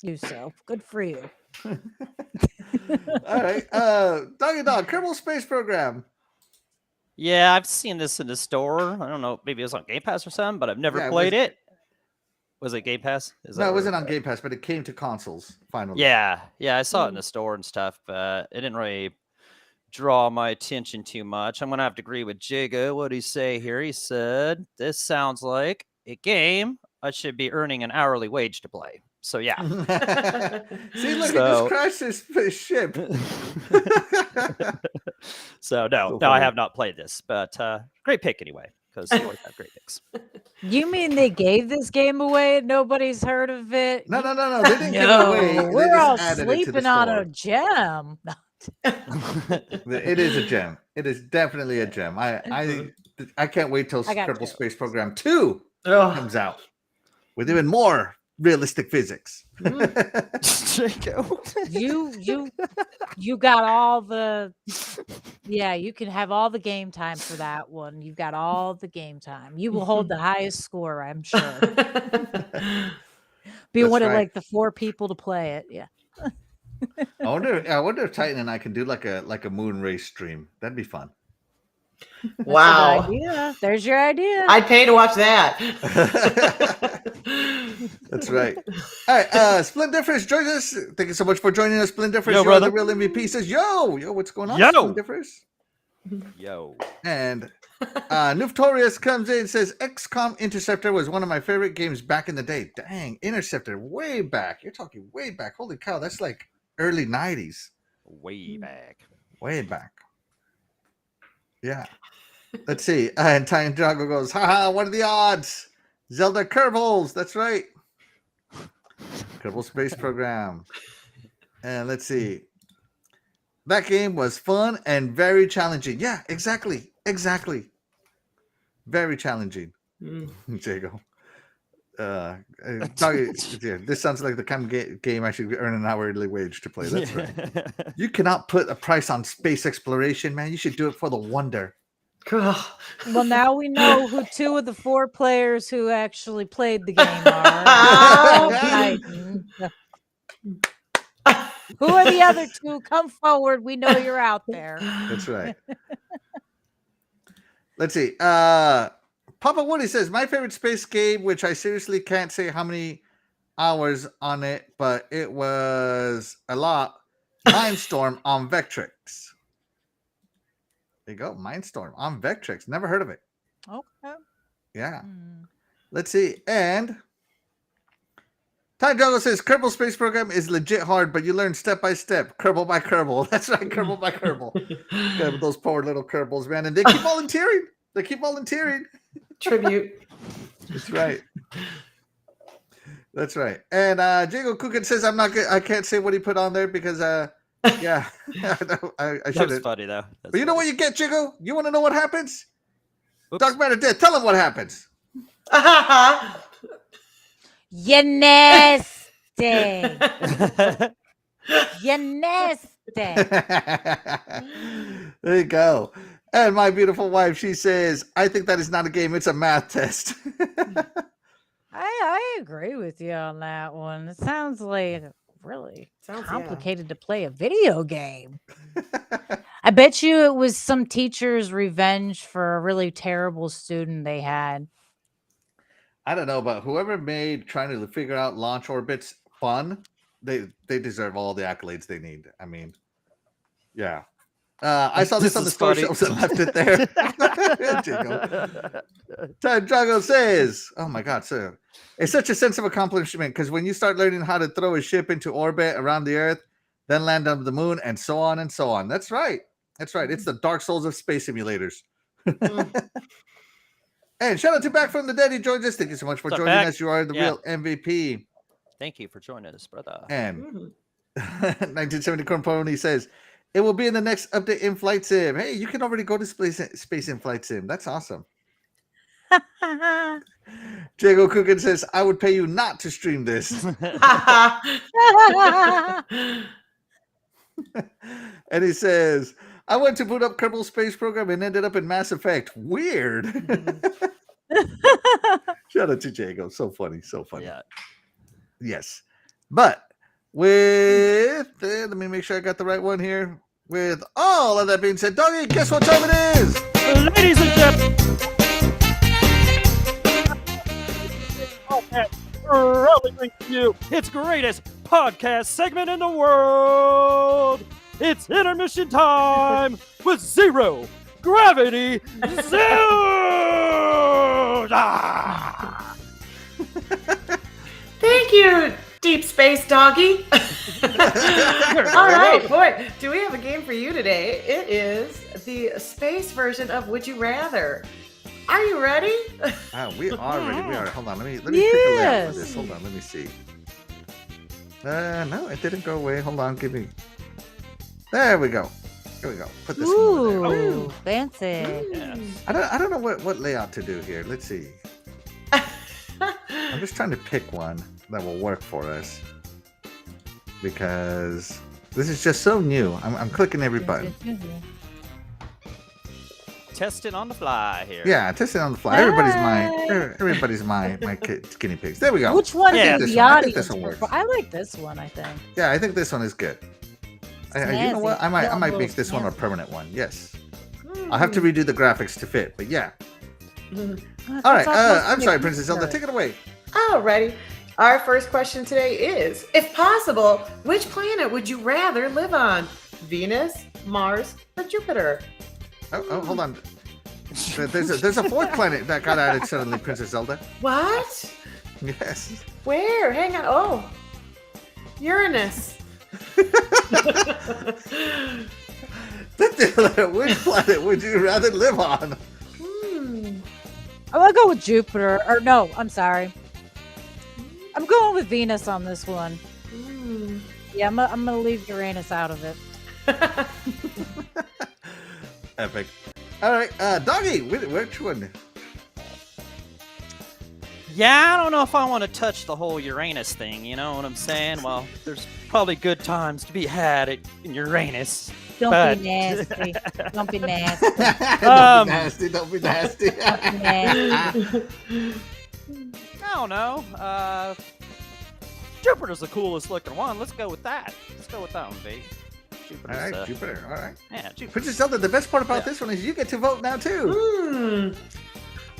do so. Good for you. All right. Doggy Dog, Kerbal Space Program. Yeah, I've seen this in the store. I don't know, maybe it was on Game Pass or something, but I've never Yeah, it played was- it. Was it Game Pass? Is No, that it where- wasn't on Game Pass, but it came to consoles finally. Yeah, I saw it in the store and stuff, but it didn't really draw my attention too much. I'm gonna have to agree with Jigga. What did he say here? He said, "This sounds like a game I should be earning an hourly wage to play." So yeah. See, look, So- he just crashed his ship. So no, So no, I funny. have not played this, but great pick anyway, because you always have great picks. You mean they gave this game away and nobody's heard of it? No, they didn't give it No, away. They we're just all added it to the sleeping on store. a gem. It is a gem. It is definitely a gem. I can't wait till I got Kerbal you. Space Program 2 Oh, comes out with even more realistic physics. Jacob. You got all the you can have all the game time for that one. You've got all the game time. You will hold the highest score, I'm sure. Be That's one of right. like the 4 people to play it. Yeah. I wonder if Titan and I can do like a moon race stream. That'd be fun. That's a good wow. idea. There's your idea. I'd pay to watch that. That's right. All right, Splendiferous joins us. Thank you so much for joining us, Splendiferous. Yo, You're the brother. real MVP. Says, yo, what's going on, Yo. Splendiferous? Yo. And Nuftorius comes in and says, XCOM Interceptor was one of my favorite games back in the day. Dang, Interceptor, way back. You're talking way back. Holy cow, that's like early 90s. Way back. Way back. Yeah. Let's see. And Time Drago goes, haha, what are the odds? Zelda Kerbals. That's right. Kerbal Space Program. And let's see. That game was fun and very challenging. Yeah, exactly. Very challenging. Jago. This sounds like the kind of game I should earn an hourly wage to play. That's right. You cannot put a price on space exploration, man. You should do it for the wonder. Well, now we know who 2 of the 4 players who actually played the game are. Titan. Who are the other 2? Come forward. We know you're out there. That's right. Let's see. Papa Woody says, my favorite space game, which I seriously can't say how many hours on it, but it was a lot. Mindstorm on Vectrix. There you go. Mindstorm on Vectrix. Never heard of it. Okay. Yeah. Hmm. Let's see. And Ty Douglas says Kerbal Space Program is legit hard, but you learn step by step, Kerbal by Kerbal. That's right, Kerbal by Kerbal. Yeah, those poor little Kerbals, man. And they keep volunteering. Tribute. That's right. That's right. And Jago Kukin says I'm not good. I can't say what he put on there because yeah. I That was shouldn't. funny though. But you know what you get, Jago? You want to know what happens? Oops. Dark Matter Death. Tell him what happens. You nasty. You nasty. There you go. And my beautiful wife, she says, I think that is not a game, it's a math test. I agree with you on that one. It sounds like really Sounds, yeah. complicated to play a video game. I bet you it was some teacher's revenge for a really terrible student they had. I don't know, but whoever made trying to figure out launch orbits fun, they deserve all the accolades they need. I mean, yeah. I saw this on the is store funny. shelves and left it there. Time Drago says, oh my God, sir. It's such a sense of accomplishment because when you start learning how to throw a ship into orbit around the Earth, then land on the moon, and so on and so on. That's right. That's right. It's the Dark Souls of space simulators. And shout out to Back from the Dead. He joins us. Thank you so much for What's up, joining Back? us. You are the Yeah. real MVP. Thank you for joining us, brother. And 1970 Cornpony says, it will be in the next update in Flight Sim. Hey, you can already go to space in Flight Sim. That's awesome. Jago Cookin says, I would pay you not to stream this. And he says, I went to boot up Kerbal Space Program and ended up in Mass Effect. Weird. Shout out to Jago. So funny. So funny. Yeah. Yes. But with, let me make sure I got the right one here. With all of that being said, Doggy, guess what time it is? Ladies and gentlemen. Proudly bring to you its greatest podcast segment in the world. It's intermission time with Zero Gravity Zero. Thank you, Deep Space Doggy. All right, boy, do we have a game for you today? It is the space version of Would You Rather. Are you ready? We are ready. We are. Hold on. Let me pick the layout for this. Yes. Hold on. Let me see. No, it didn't go away. Hold on. Give me. There we go. Here we go. Put this one over there. Ooh, fancy. Yes. I don't know what layout to do here. Let's see. I'm just trying to pick one that will work for us because this is just so new. I'm clicking every button. Test it on the fly here. Yeah, test it on the fly. Everybody's my guinea pigs. There we go. Which one Yeah, did this the one. I think audience this one prefer? works. I like this one, I think. Yeah, I think this one is good. You know what? I Snazzy. might Little make this one a snazzy. permanent one. Yes. I'll have to redo the graphics to fit, but yeah. That's All right. almost I'm like sorry, a Princess Zelda. picture. Take it away. Alrighty. Our first question today is, if possible, which planet would you rather live on? Venus, Mars, or Jupiter? Oh, hold on. There's a fourth planet that got added suddenly, Princess Zelda. What? Yes. Where? Hang on. Oh, Uranus. Which planet would you rather live on? I'm gonna go with Jupiter. Or no, I'm sorry. I'm going with Venus on this one. Yeah, I'm gonna leave Uranus out of it. Epic. All right, Doggy, which one? Yeah, I don't know if I want to touch the whole Uranus thing. You know what I'm saying? Well, there's probably good times to be had in Uranus. Don't But- be nasty. Don't be nasty. Don't be nasty. Don't be nasty. Don't be nasty. I don't know. Jupiter's the coolest looking one. Let's go with that. Let's go with that one, babe. All Jupiter's, right, Jupiter. All right. Yeah, Jupiter. Princess Zelda, the best part about Yeah. this one is you get to vote now too.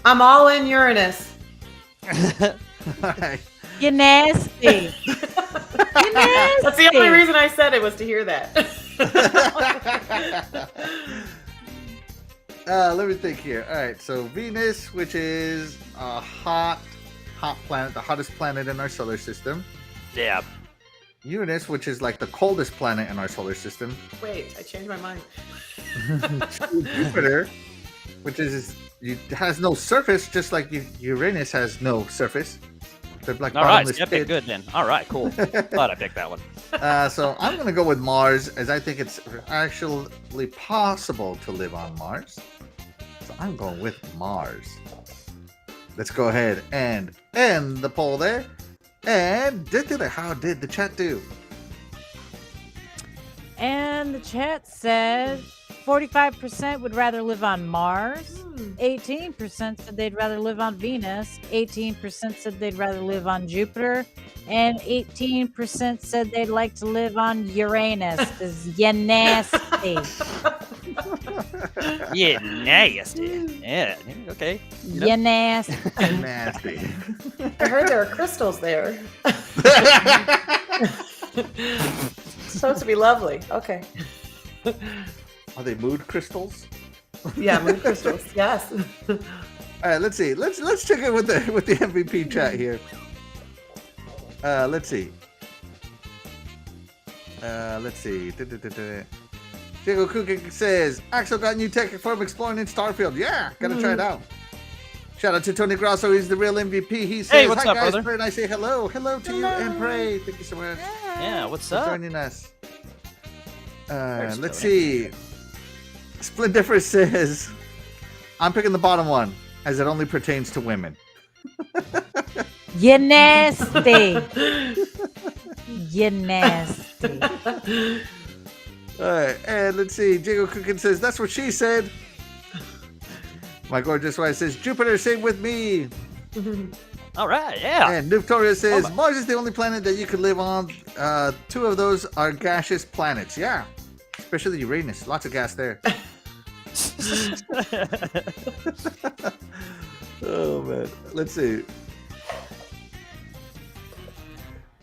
I'm all in Uranus. All right. You nasty. You nasty. That's the only reason I said it was to hear that. Let me think here. All right, so Venus, which is a hot planet, the hottest planet in our solar system. Yeah. Uranus, which is like the coldest planet in our solar system. Wait, I changed my mind. Jupiter, which has no surface, just like Uranus has no surface. They're like All right. bottomless Yep, pit. good then. All right, cool. Glad I picked that one. So I'm gonna go with Mars, as I think it's actually possible to live on Mars. So I'm going with Mars. Let's go ahead and end the poll there. And how did the chat do? And the chat said 45% would rather live on Mars. 18% said they'd rather live on Venus. 18% said they'd rather live on Jupiter. And 18% said they'd like to live on Uranus. Because you nasty. Yeah, nasty. Yeah. Okay. You nasty. Nasty. I heard there are crystals there. Supposed to be lovely. Okay. Are they mood crystals? Yeah, moon crystals. Yes. All right, let's see. Let's check in with the MVP chat here. Let's see. Jago Cooking says Axel got new tech from exploring in Starfield. Yeah, gotta try it out. Shout out to Tony Grosso. He's the real MVP. He says, what's "Hi up, guys, brother?" Pray," and I say hello to you and Pray. Thank you so much Yeah, what's for up? joining us. There's Let's Tony. see. Splindifer says, "I'm picking the bottom one. as it only pertains to women. You nasty. You nasty. All right, and let's see. Jago Cookin says, that's what she said. My gorgeous wife says, Jupiter, sing with me. All right, yeah. And Victoria says, Oh, Mars is the only planet that you could live on. 2 of those are gaseous planets. Yeah, especially Uranus. Lots of gas there. Oh, man. Let's see.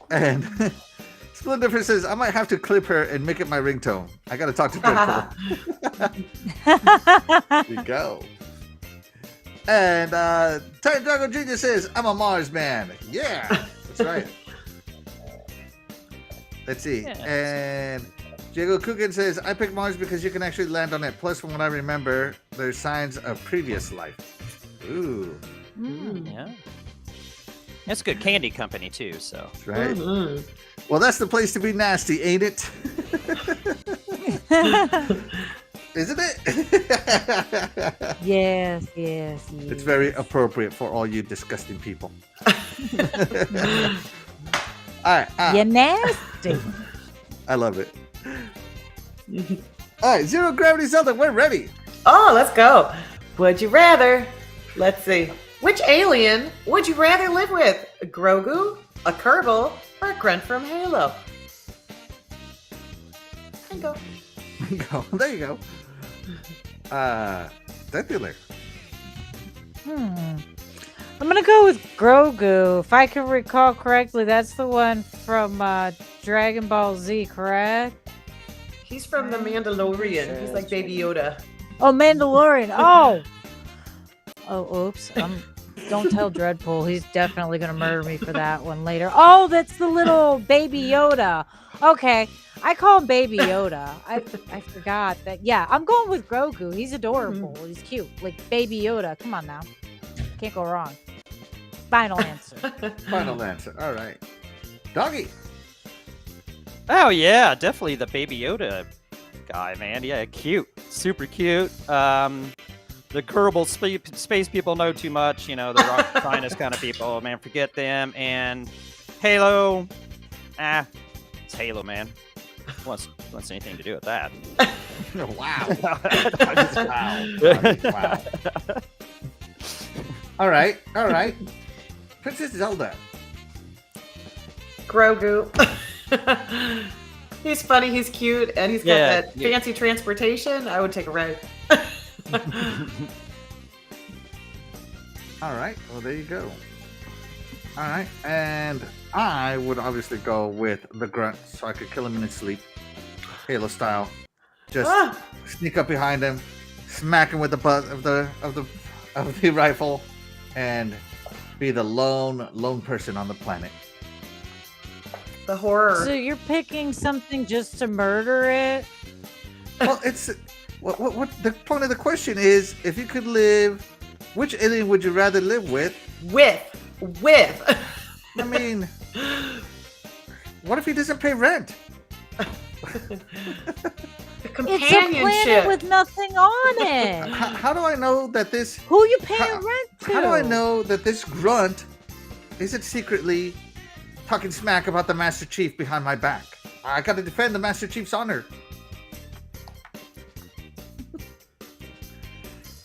And Splendifer says, I might have to clip her and make it my ringtone. I got to talk to Deadpool. There you go. And Titan Drago Jr. says, I'm a Mars man. Yeah, that's right. Let's see. Yes. And Diego Coogan says, I picked Mars because you can actually land on it. Plus, from what I remember, there's signs of previous life. Ooh. Yeah. It's good candy company too, so. That's right. Well, that's the place to be nasty, ain't it? Isn't it? Yes, yes, yes. It's very appropriate for all you disgusting people. All right. You nasty. I love it. All right, Zero Gravity Zelda, we're ready. Oh, let's go. Would you rather? Let's see. Which alien would you rather live with? A Grogu, a Kerbal, or a Grunt from Halo? There you go. There you go. Nebula. I'm gonna go with Grogu. If I can recall correctly, that's the one from Dragon Ball Z, correct? He's from The Mandalorian. He's like Baby Yoda. Oh, Mandalorian. Oh. Oh, oops. Don't tell Dreadpool. He's definitely gonna murder me for that one later. Oh, that's the little Baby Yoda. Okay, I call him Baby Yoda. I forgot that. Yeah, I'm going with Grogu. He's adorable. He's cute, like Baby Yoda. Come on now, can't go wrong. Final answer. Final answer. All right. Doggy. Oh yeah, definitely the Baby Yoda guy, man. Yeah, cute, super cute. The Kerbal space people know too much. You know, the rock finest kind of people. Man, forget them. And Halo, it's Halo, man. Wants anything to do with that? Wow. Wow. All right. Princess Zelda. Grogu. He's funny, he's cute, and he's got that fancy transportation. I would take a ride. All right. Well, there you go. All right. And I would obviously go with the Grunt so I could kill him in his sleep. Halo style. Just sneak up behind him, smack him with the butt of the rifle, and be the lone person on the planet. The horror. So you're picking something just to murder it? Well, it's what the point of the question is, if you could live, which alien would you rather live with? With. I mean, what if he doesn't pay rent? The It's a companionship. planet with nothing on it. How do I know that this? Who you paying rent to? How do I know that this Grunt isn't secretly talking smack about the Master Chief behind my back? I got to defend the Master Chief's honor.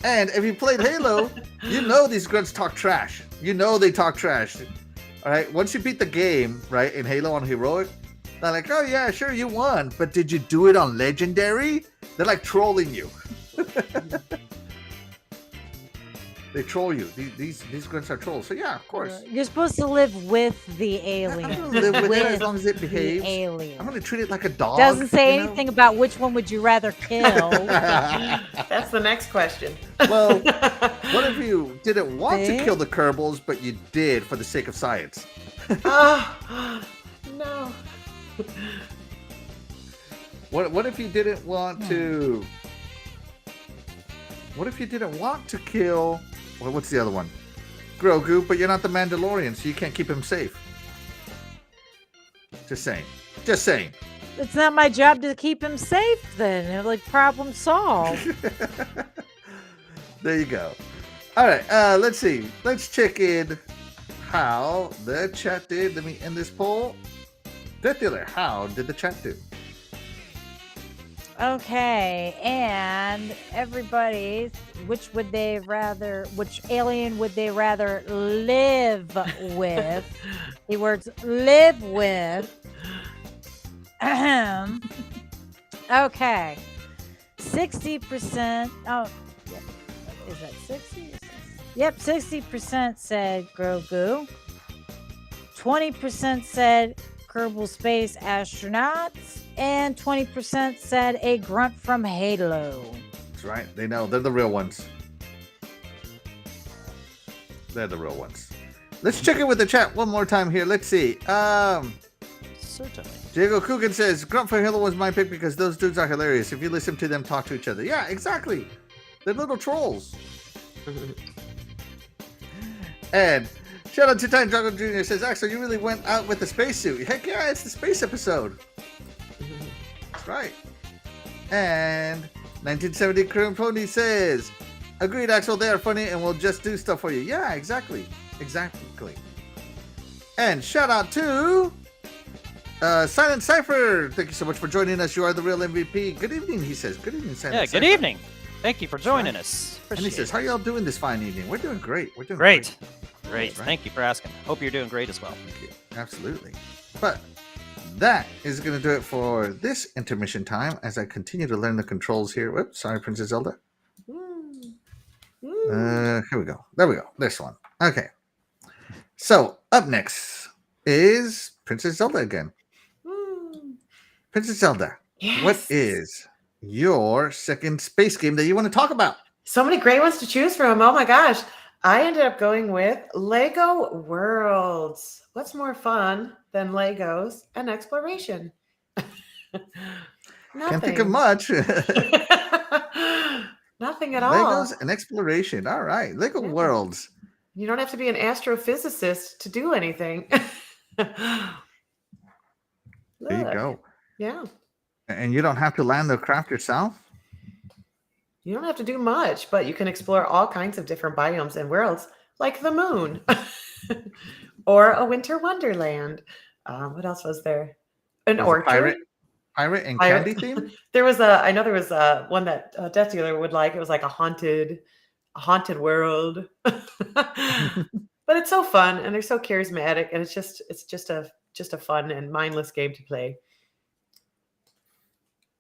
And if you played Halo, you know these Grunts talk trash. You know they talk trash. All right. Once you beat the game, right, in Halo on Heroic, they're like, oh yeah, sure, you won, but did you do it on Legendary? They're like trolling you. They troll you. These Grunts are trolls. So yeah, of course. You're supposed to live with the alien. I'm gonna live with it as long as it behaves. The alien. I'm gonna treat it like a dog. Doesn't say you know? anything about which one would you rather kill. That's the next question. Well, what if you didn't want to See? kill the Kerbals, but you did for the sake of science? Oh, no. What if you didn't want to? What if you didn't want to kill? Well, what's the other one? Grogu, but you're not the Mandalorian, so you can't keep him safe. Just saying. It's not my job to keep him safe then. Like, problem solved. There you go. All right, let's see. Let's check in how the chat did. Let me end this poll. Death Dealer, how did the chat do? Okay, and everybody's which alien would they rather live with? Keywords live with. Ahem. Okay. 60%. Oh, yep. Is that 60? Yep, 60% said Grogu. 20% said Kerbal Space Astronauts. And 20% said a grunt from Halo. That's right. They know. They're the real ones. They're the real ones. Let's check in with the chat one more time here. Let's see. Certainly. Diego Coogan says, Grunt for Halo was my pick because those dudes are hilarious. If you listen to them talk to each other. Yeah, exactly. They're little trolls. And shout out to Time Dragon Jr. says, Axel, you really went out with the spacesuit. Heck yeah, it's the space episode. That's right. And 1970 Chrome Pony says, agreed, Axel, they are funny and we'll just do stuff for you. Yeah, exactly. Exactly. And shout out to Silent Cypher. Thank you so much for joining us. You are the real MVP. Good evening, he says. Good evening, Silent Cypher. Yeah, good evening. Thank you for joining us. And he says, how y'all doing this fine evening? We're doing great. We're doing Great. great. Great. Right. Thank you for asking. Hope you're doing great as well. Thank you. Absolutely. But that is going to do it for this intermission time as I continue to learn the controls here. Whoops, sorry, Princess Zelda. Here we go. There we go. This one. Okay. So up next is Princess Zelda again. Princess Zelda, Yes. what is your second space game that you want to talk about? So many great ones to choose from. Oh my gosh. I ended up going with Lego Worlds. What's more fun than Legos and exploration? Can't think of much. Nothing at all. Legos and exploration. All right. Lego Yeah. Worlds. You don't have to be an astrophysicist to do anything. There you Look. go. Yeah. And you don't have to land the craft yourself? You don't have to do much, but you can explore all kinds of different biomes and worlds, like the moon or a winter wonderland. What else was there? An There's a orchard. pirate and Pirate. candy theme? I know there was one that Death Dealer would like. It was like a haunted world. But it's so fun and they're so charismatic, and it's just a fun and mindless game to play.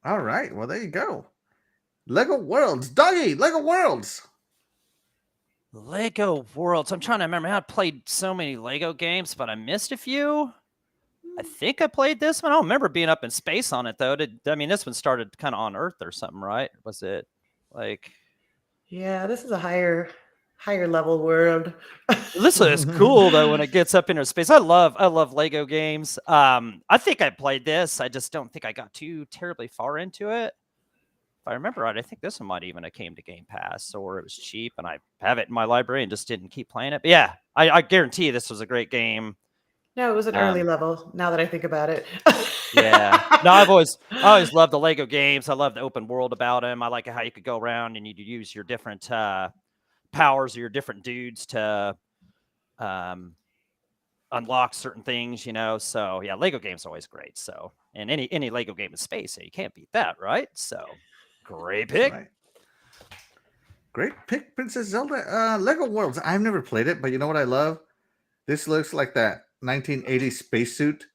All right. Well, there you go. Lego Worlds. Doggy, Lego Worlds. Lego Worlds. I'm trying to remember. I played so many Lego games, but I missed a few. I think I played this one. I don't remember being up in space on it, though. This one started kind of on Earth or something, right? Was it like... Yeah, this is a higher level world. This is cool, though, when it gets up into space. I love Lego games. I think I played this. I just don't think I got too terribly far into it. If I remember right, I think this one might even have came to Game Pass, or it was cheap, and I have it in my library and just didn't keep playing it. But yeah, I guarantee this was a great game. No, it was an early level. Now that I think about it. Yeah. No, I always loved the Lego games. I love the open world about them. I like how you could go around and you'd use your different powers or your different dudes to unlock certain things, So yeah, Lego games are always great. So, and any Lego game in space, you can't beat that, right? So great pick. Right. Great pick, Princess Zelda. Lego Worlds. I've never played it, but you know what I love? This looks like that 1980s spacesuit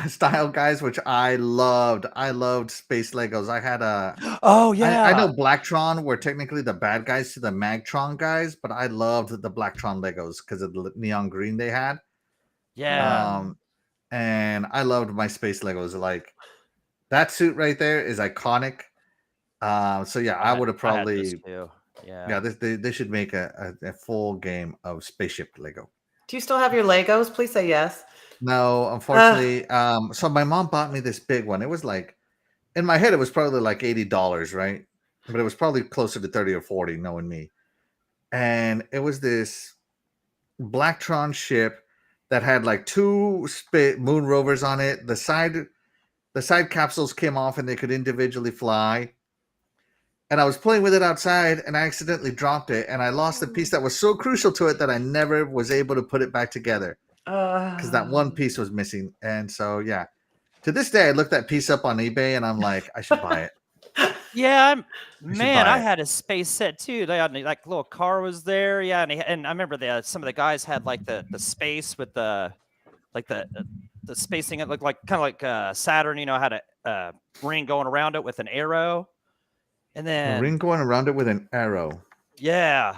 style, guys, which I loved. I loved space Legos. I had a... Oh, yeah. I know Blacktron were technically the bad guys to the Magtron guys, but I loved the Blacktron Legos because of the neon green they had. Yeah. And I loved my space Legos. Like, that suit right there is iconic. So yeah, I would have probably... Yeah, they should make a full game of spaceship Lego. Do you still have your Legos? Please say yes. No, unfortunately. So my mom bought me this big one. It was like, in my head, it was probably like $80, right? But it was probably closer to 30 or 40, knowing me. And it was this Blacktron ship that had like two moon rovers on it. The side capsules came off and they could individually fly. and I was playing with it outside, and I accidentally dropped it, and I lost a piece that was so crucial to it that I never was able to put it back together because that one piece was missing. And so, yeah, to this day, I looked that piece up on eBay, and I'm like, I should buy it. Yeah, should man, buy I it. had a space set too. They had like little car was there, yeah, and I remember some of the guys had like the space with the like the spacing. It looked like kind of like Saturn, had a ring going around it with an arrow, and A then ring going around it with an arrow. yeah,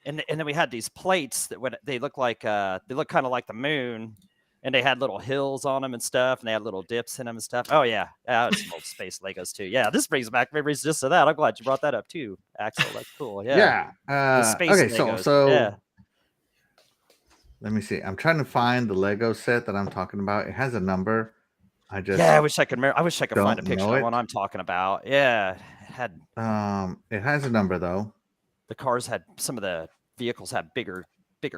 and then we had these plates that they look like they look kind of like the moon. And they had little hills on them and stuff, and they had little dips in them and stuff. Oh yeah, some old space Legos too. Yeah, this brings back memories just of that. I'm glad you brought that up too, Axel. That's cool. Yeah, the space Okay, Legos. so yeah. Let me see. I'm trying to find the Lego set that I'm talking about. It has a number. I wish I could. I wish I could find a picture of the one I'm talking about. Yeah, it had. It has a number though. The cars had some of the vehicles had bigger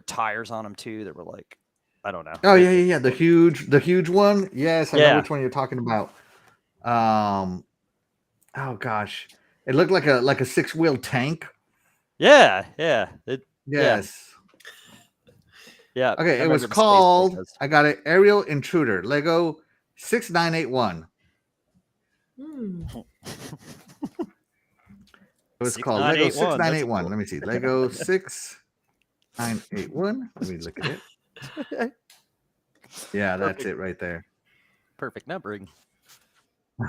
tires on them too. That were like, I don't know. Oh yeah. The huge one. Yes, I know which one you're talking about. Oh gosh, it looked like a 6-wheel tank. Yeah. Yes. Yeah. Okay, it was called. I got it. Aerial Intruder Lego 6981. It was called Lego 6981. Let me see. Lego 6981. Let me look at it. Yeah, that's it right there. Perfect numbering. No,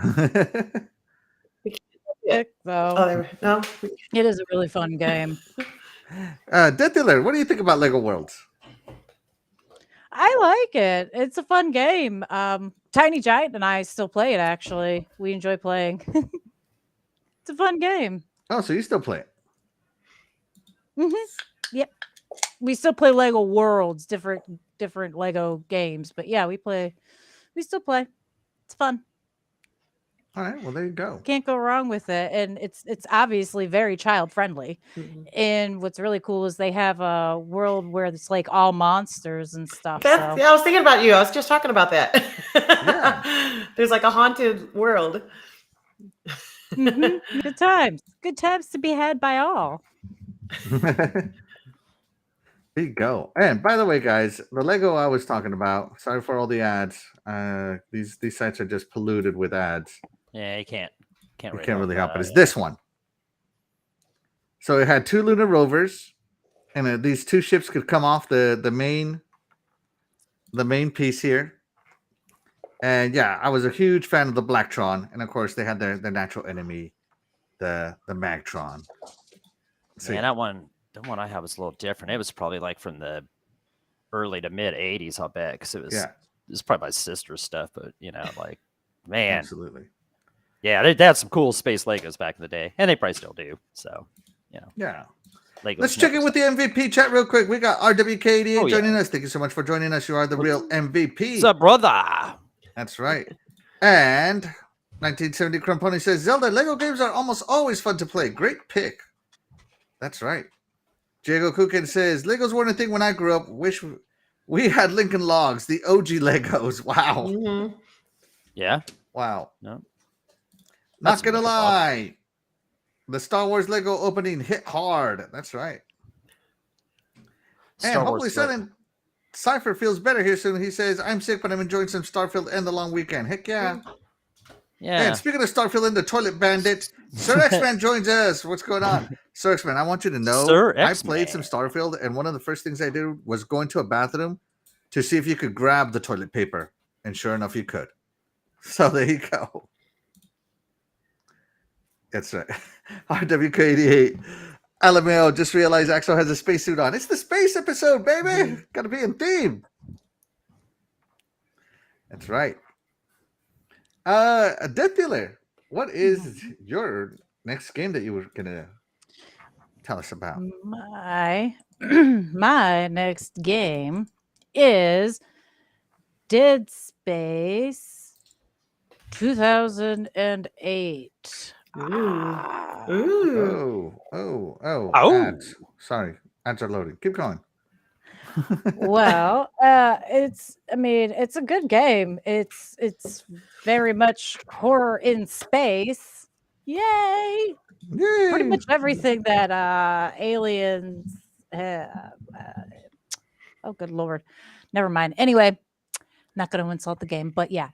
it is a really fun game. Death Dealer, what do you think about Lego Worlds? I like it. It's a fun game. Tiny Giant and I still play it. Actually, we enjoy playing. It's a fun game. Oh, so you still play it? Yep. We still play Lego Worlds, different Lego games, but yeah, we still play. It's fun. All right, well there you go. Can't go wrong with it, and it's obviously very child friendly. And what's really cool is they have a world where it's like all monsters and stuff. Yeah, I was thinking about you. I was just talking about that. Yeah. There's like a haunted world. Good times to be had by all. There you go. And by the way, guys, the Lego I was talking about. Sorry for all the ads. These sites are just polluted with ads. Yeah, you can't really help it. It's this one. So it had 2 lunar rovers, and these 2 ships could come off the main piece here. And yeah, I was a huge fan of the Blacktron, and of course they had their natural enemy, the Magtron. So that one I have was a little different. It was probably like from the early to mid '80s, I'll bet, because it was probably my sister's stuff. But like, man, absolutely. Yeah, they had some cool space Legos back in the day, and they probably still do. So, yeah. Legos Let's check in with the MVP chat real quick. We got RWK88 joining us. Thank you so much for joining us. You are the real MVP. What's up, brother? That's right. And 1970 Crumponi says, Zelda, Lego games are almost always fun to play. Great pick. That's right. Diego Kukin says, Legos weren't a thing when I grew up. Wish we had Lincoln Logs, the OG Legos. Wow. Mm-hmm. Yeah. Wow. No. Not gonna lie. The Star Wars Lego opening hit hard. That's right. And hopefully Silent Cypher feels better here soon. He says, I'm sick, but I'm enjoying some Starfield and the long weekend. Heck yeah. Yeah. And speaking of Starfield and the Toilet Bandit, Sir X-Man joins us. What's going on? Sir X-Man, I want you to know I played some Starfield, and one of the first things I did was go into a bathroom to see if you could grab the toilet paper. And sure enough, you could. So there you go. That's right. RWK88. LMAO, just realized Axel has a spacesuit on. It's the space episode, baby. Got to be in theme. That's right. Death Dealer, what is your next game that you were going to tell us about? My next game is Dead Space 2008. Ooh. Ads. Sorry. Ads are loading. Keep going. Well, it's a good game. It's very much horror in space, Yay! Pretty much everything that Aliens. Oh, good lord! Never mind. Anyway, not going to insult the game, but yeah,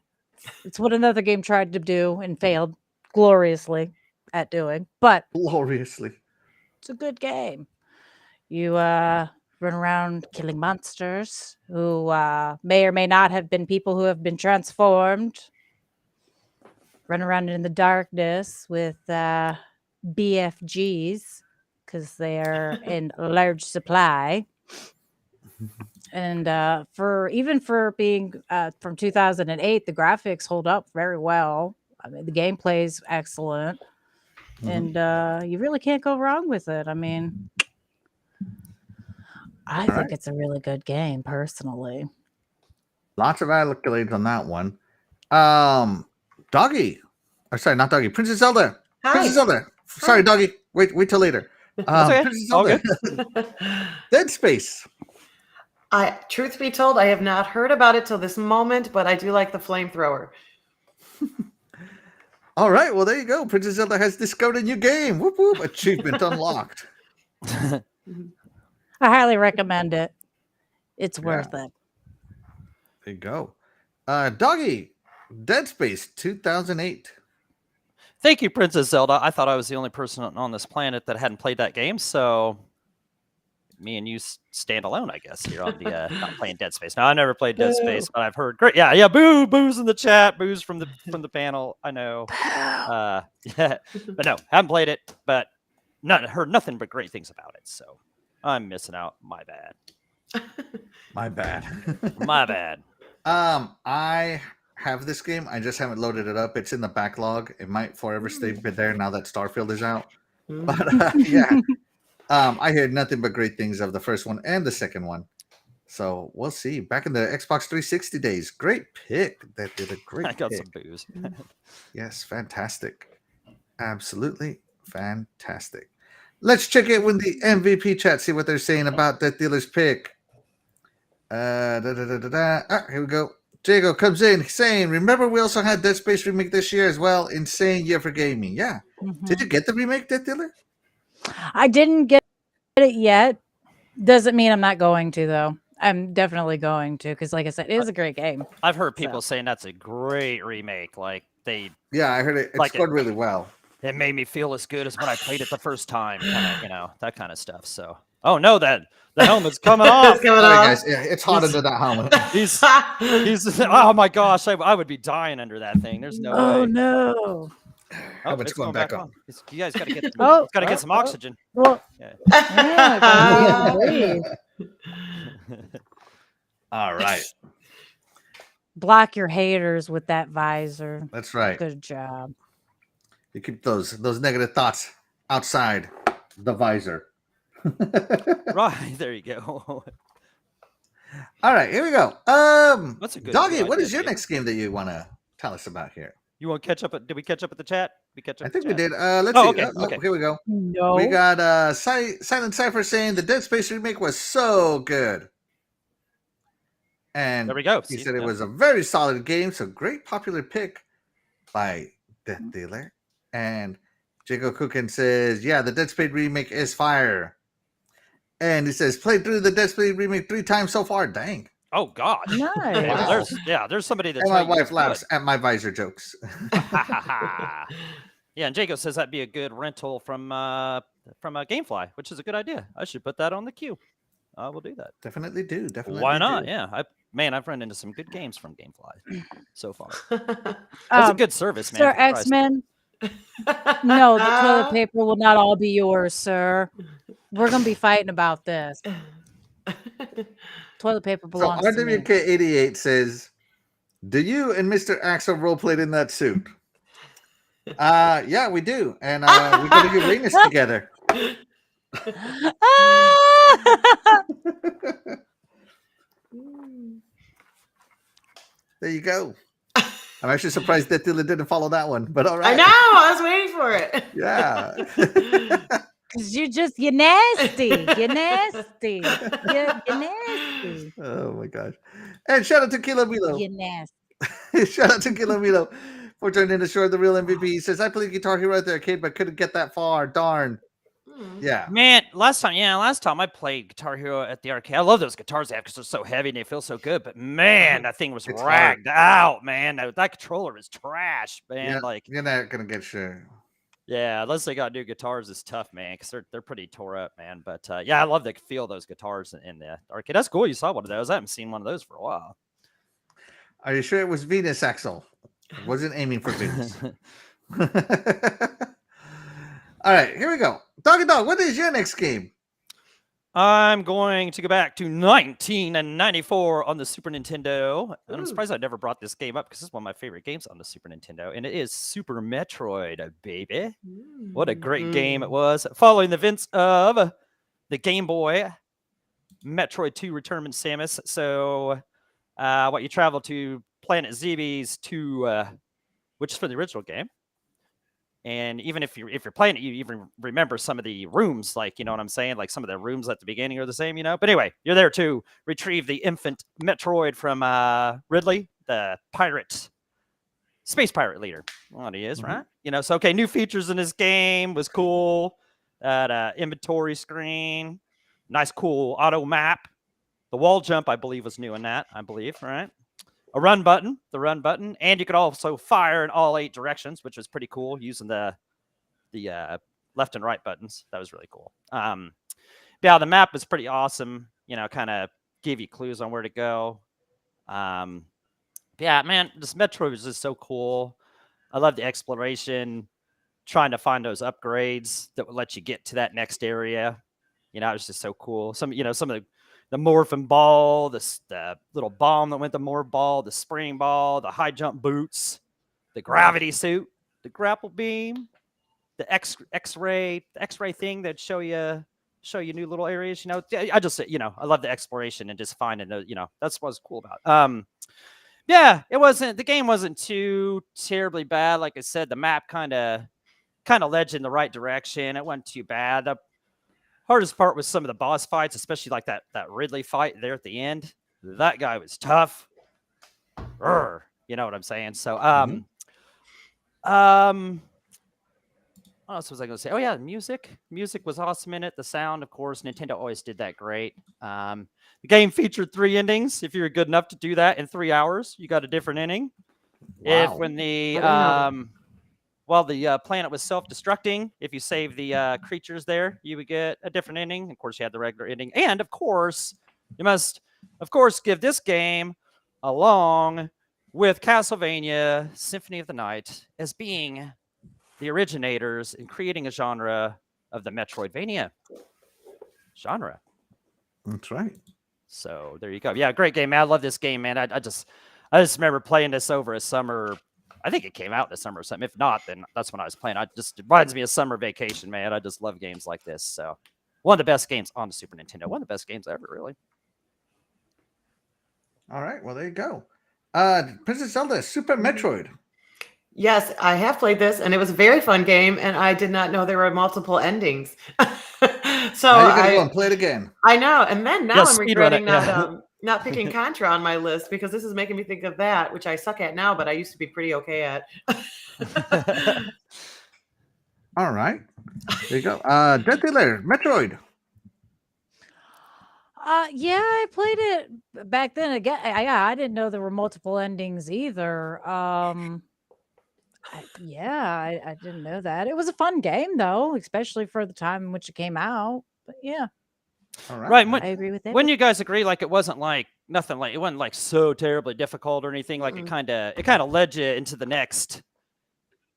it's what another game tried to do and failed gloriously at doing. But Gloriously. it's a good game. You run around killing monsters who may or may not have been people who have been transformed. Run around in the darkness with BFGs because they're in large supply. And for being from 2008, the graphics hold up very well. I mean, the gameplay's excellent, and you really can't go wrong with it. I mean, I think it's a really good game, personally. Lots of accolades on that one. Doggy. Or sorry, not Doggy. Princess Zelda. Hi. Princess Zelda. Sorry, Doggy. Wait till later. okay. Princess All Zelda. Dead Space. Truth be told, I have not heard about it till this moment, but I do like the flamethrower. All right, well, there you go. Princess Zelda has discovered a new game. Whoop, whoop. Achievement unlocked. I highly recommend it. It's worth it. There you go. Doggy. Dead Space 2008. Thank you, Princess Zelda. I thought I was the only person on this planet that hadn't played that game, so me and you stand alone, I guess, here on the not playing Dead Space. Now, I never played Dead Space, but I've heard great. Yeah, boos in the chat, boos from the panel. I know. Yeah, but no, haven't played it, but heard nothing but great things about it. So I'm missing out. My bad. My bad. My bad. I have this game. I just haven't loaded it up. It's in the backlog. It might forever stay there now that Starfield is out. But yeah. I heard nothing but great things of the first one and the second one. So we'll see. Back in the Xbox 360 days. Great pick. That did a great I got pick. some booze. Yes, fantastic. Absolutely fantastic. Let's check it with the MVP chat, see what they're saying about that dealer's pick. Here we go. Jago comes in saying, remember we also had Dead Space remake this year as well. Insane year for gaming. Yeah. Did you get the remake, Dead Dealer? I didn't get it yet. Doesn't mean I'm not going to, though. I'm definitely going to, because like I said, it is a great game. I've heard people saying that's a great remake. Like Yeah, I heard it scored really well. It made me feel as good as when I played it the first time, that kind of stuff. So, oh no, the helmet's coming off. Coming Sorry, off. guys. Yeah, it's hot under that helmet. He's oh my gosh, I would be dying under that thing. There's no way. Oh no. Helmet's going back on. You guys got to get get some oxygen. Well, yeah, All right. block your haters with that visor. That's right. Good job. You keep those negative thoughts outside the visor. Right, there you go. All right, here we go. That's a good Doggy, idea, what is your Dave. next game that you want to tell us about here? You want to catch up? Did we catch up at the chat? I think we did. Let's Oh, see. okay, okay. Here we go. No. We got Silent Cypher saying the Dead Space remake was so good. And There we go. he See? said it Yeah. was a very solid game. So great popular pick by Death Dealer. And Jacob Cookin says, yeah, the Dead Space remake is fire. And he says, played through the Dead Space remake 3 times so far. Dang. Oh God. Nice. Wow. There's somebody that's And my wife laughs at my visor jokes. Yeah, and Jacob says that'd be a good rental from GameFly, which is a good idea. I should put that on the queue. I will do that. Definitely do. Definitely. Why not? do. Yeah. I've run into some good games from GameFly so far. That's a good service, man. Sir for Christ. X-Men. No, the toilet paper will not all be yours, sir. We're gonna be fighting about this. Toilet paper So belongs to me. RWK88 says, do you and Mr. Axel roleplayed in that suit? Yeah, we do. And we're going to do Uranus together. There you go. I'm actually surprised that Dylan didn't follow that one, but all right. I know. I was waiting for it. Yeah. Cause you're nasty. You're nasty. You're nasty. Oh my gosh. And shout out to Kilo Milo. You're nasty. Shout out to Kilo Milo. For joining in the show, the real MVP. He says, I played Guitar Hero at the arcade, but couldn't get that far. Darn. Yeah. Man, last time I played Guitar Hero at the arcade. I love those guitars they have because they're so heavy and they feel so good. But man, that thing was It's ragged out, man. That controller is trash, man. Yeah, Like, you're not going to get sure. yeah, unless they got new guitars, it's tough, man, because they're pretty tore up, man. But yeah, I love the feel of those guitars in the arcade. That's cool. You saw one of those. I haven't seen one of those for a while. Are you sure it was Venus, Axel? I wasn't aiming for Venus. All right, here we go. Doggy Dog, what is your next game? I'm going to go back to 1994 on the Super Nintendo. And I'm Ooh. surprised I never brought this game up because it's one of my favorite games on the Super Nintendo. And it is Super Metroid, baby. What a great game it was. Following the events of the Game Boy, Metroid 2 Return to Samus. So you travel to Planet Zebes which is for the original game. And even if you're playing it, you even remember some of the rooms, like, you know what I'm saying? Like some of the rooms at the beginning are the same, you know? But anyway, you're there to retrieve the infant Metroid from Ridley, the space pirate leader. Well, he is, right? You know, so, okay, new features in this game was cool. That inventory screen, nice, cool auto map. The wall jump, I believe, was new in that, right? The run button, and you could also fire in all 8 directions, which was pretty cool using the left and right buttons. That was really cool. Yeah, the map was pretty awesome. You know, kind of gave you clues on where to go. Yeah, man, this Metroid was just so cool. I love the exploration, trying to find those upgrades that would let you get to that next area. You know, it was just so cool. Some of the morphin ball, the little bomb that went to morph ball, the spring ball, the high jump boots, the gravity suit, the grapple beam, the X-ray thing that show you new little areas. You know, I just, you know, I love the exploration and just finding those. You know, that's what's cool about it. Yeah, the game wasn't too terribly bad. Like I said, the map kind of led you in the right direction. It wasn't too bad. The hardest part was some of the boss fights, especially like that Ridley fight there at the end. That guy was tough. You know what I'm saying? So, what else was I going to say? Oh yeah, music. Music was awesome in it. The sound, of course, Nintendo always did that great. The game featured 3 endings. If you're good enough to do that in 3 hours, you got a different ending. Wow. When the the planet was self-destructing, if you save the creatures there, you would get a different ending. Of course, you had the regular ending. And, of course, you must, give this game along with Castlevania Symphony of the Night as being the originators in creating a genre of the Metroidvania genre. That's right. So, there you go. Yeah, great game, man. I love this game, man. I just remember playing this over a summer. I think it came out in the summer or something. If not, then that's when I was playing. It reminds me of summer vacation, man. I just love games like this. So, one of the best games on the Super Nintendo. One of the best games ever, really. All right. Well, there you go. Princess Zelda, Super Metroid. Yes, I have played this, and it was a very fun game, and I did not know there were multiple endings. So now you're gonna go and play it again. I know, and then now I'm regretting yeah. not picking Contra on my list because this is making me think of that, which I suck at now, but I used to be pretty okay at. All right. There you go. Death Dealer, Metroid. Yeah, I played it back then. Again, I didn't know there were multiple endings either. I didn't know that. It was a fun game though, especially for the time in which it came out. But yeah. All right. Right. I agree with that. When you guys agree, like it wasn't like nothing, like it wasn't like so terribly difficult or anything. Like it kind of led you into the next.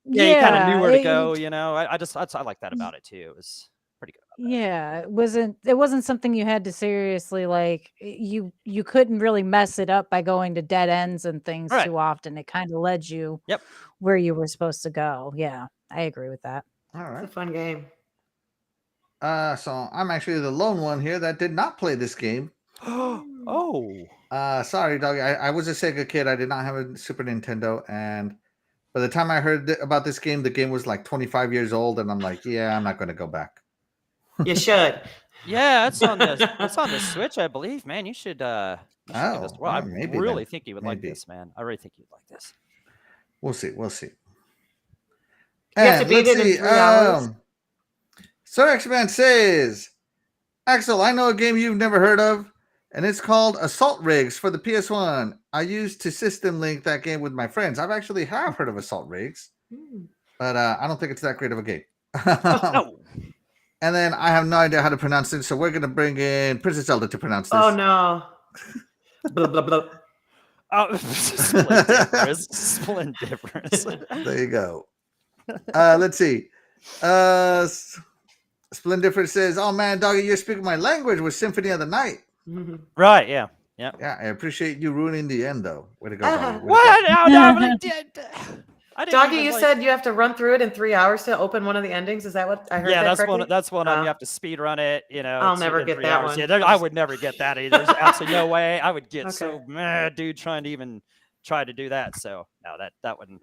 Yeah, you kind of knew where to go. You know, I like that about it too. It was pretty good. Yeah, it wasn't something you had to seriously like. You couldn't really mess it up by going to dead ends and things Right. too often. It kind of led you Yep. where you were supposed to go. Yeah, I agree with that. All right. It's a fun game. So I'm actually the lone one here that did not play this game. Oh. Sorry, dog. I was a Sega kid. I did not have a Super Nintendo, and by the time I heard about this game, the game was like 25 years old, and I'm like, yeah, I'm not going to go back. You should. Yeah, it's on the Switch, I believe. Man, you should give this. Well, I maybe really then. think you would like this, man. I really think you'd like this. We'll see. We'll see. You have to And beat let's it in see. 3 hours. Sir X-Man says, Axel, I know a game you've never heard of, and it's called Assault Rigs for the PS1. I used to system link that game with my friends. I've actually have heard of Assault Rigs, but I don't think it's that great of a game. Oh, And then I have no idea how to pronounce it, so we're going to bring in Princess Zelda to pronounce this. Oh no. Blah, blah, blah. oh Splendiferous. Splendiferous. There you go. Let's see. Splendiferous says, oh man, doggy, you're speaking my language with Symphony of the Night. Right, yeah. Yeah. Yeah, I appreciate you ruining the end, though. Way to go, doggy. Way to What? go. No, but I did. I didn't Doggy, even, you like- said you have to run through it in 3 hours to open one of the endings. Is that what I heard? Yeah, that that's correctly? one. That's one. Oh. You have to speed run it. You know, I'll it's never in get 3 that hours. one. Yeah, I'll I just- would never get that either. There's absolutely no way I would get Okay. so mad, dude, trying to even try to do that. So no, that one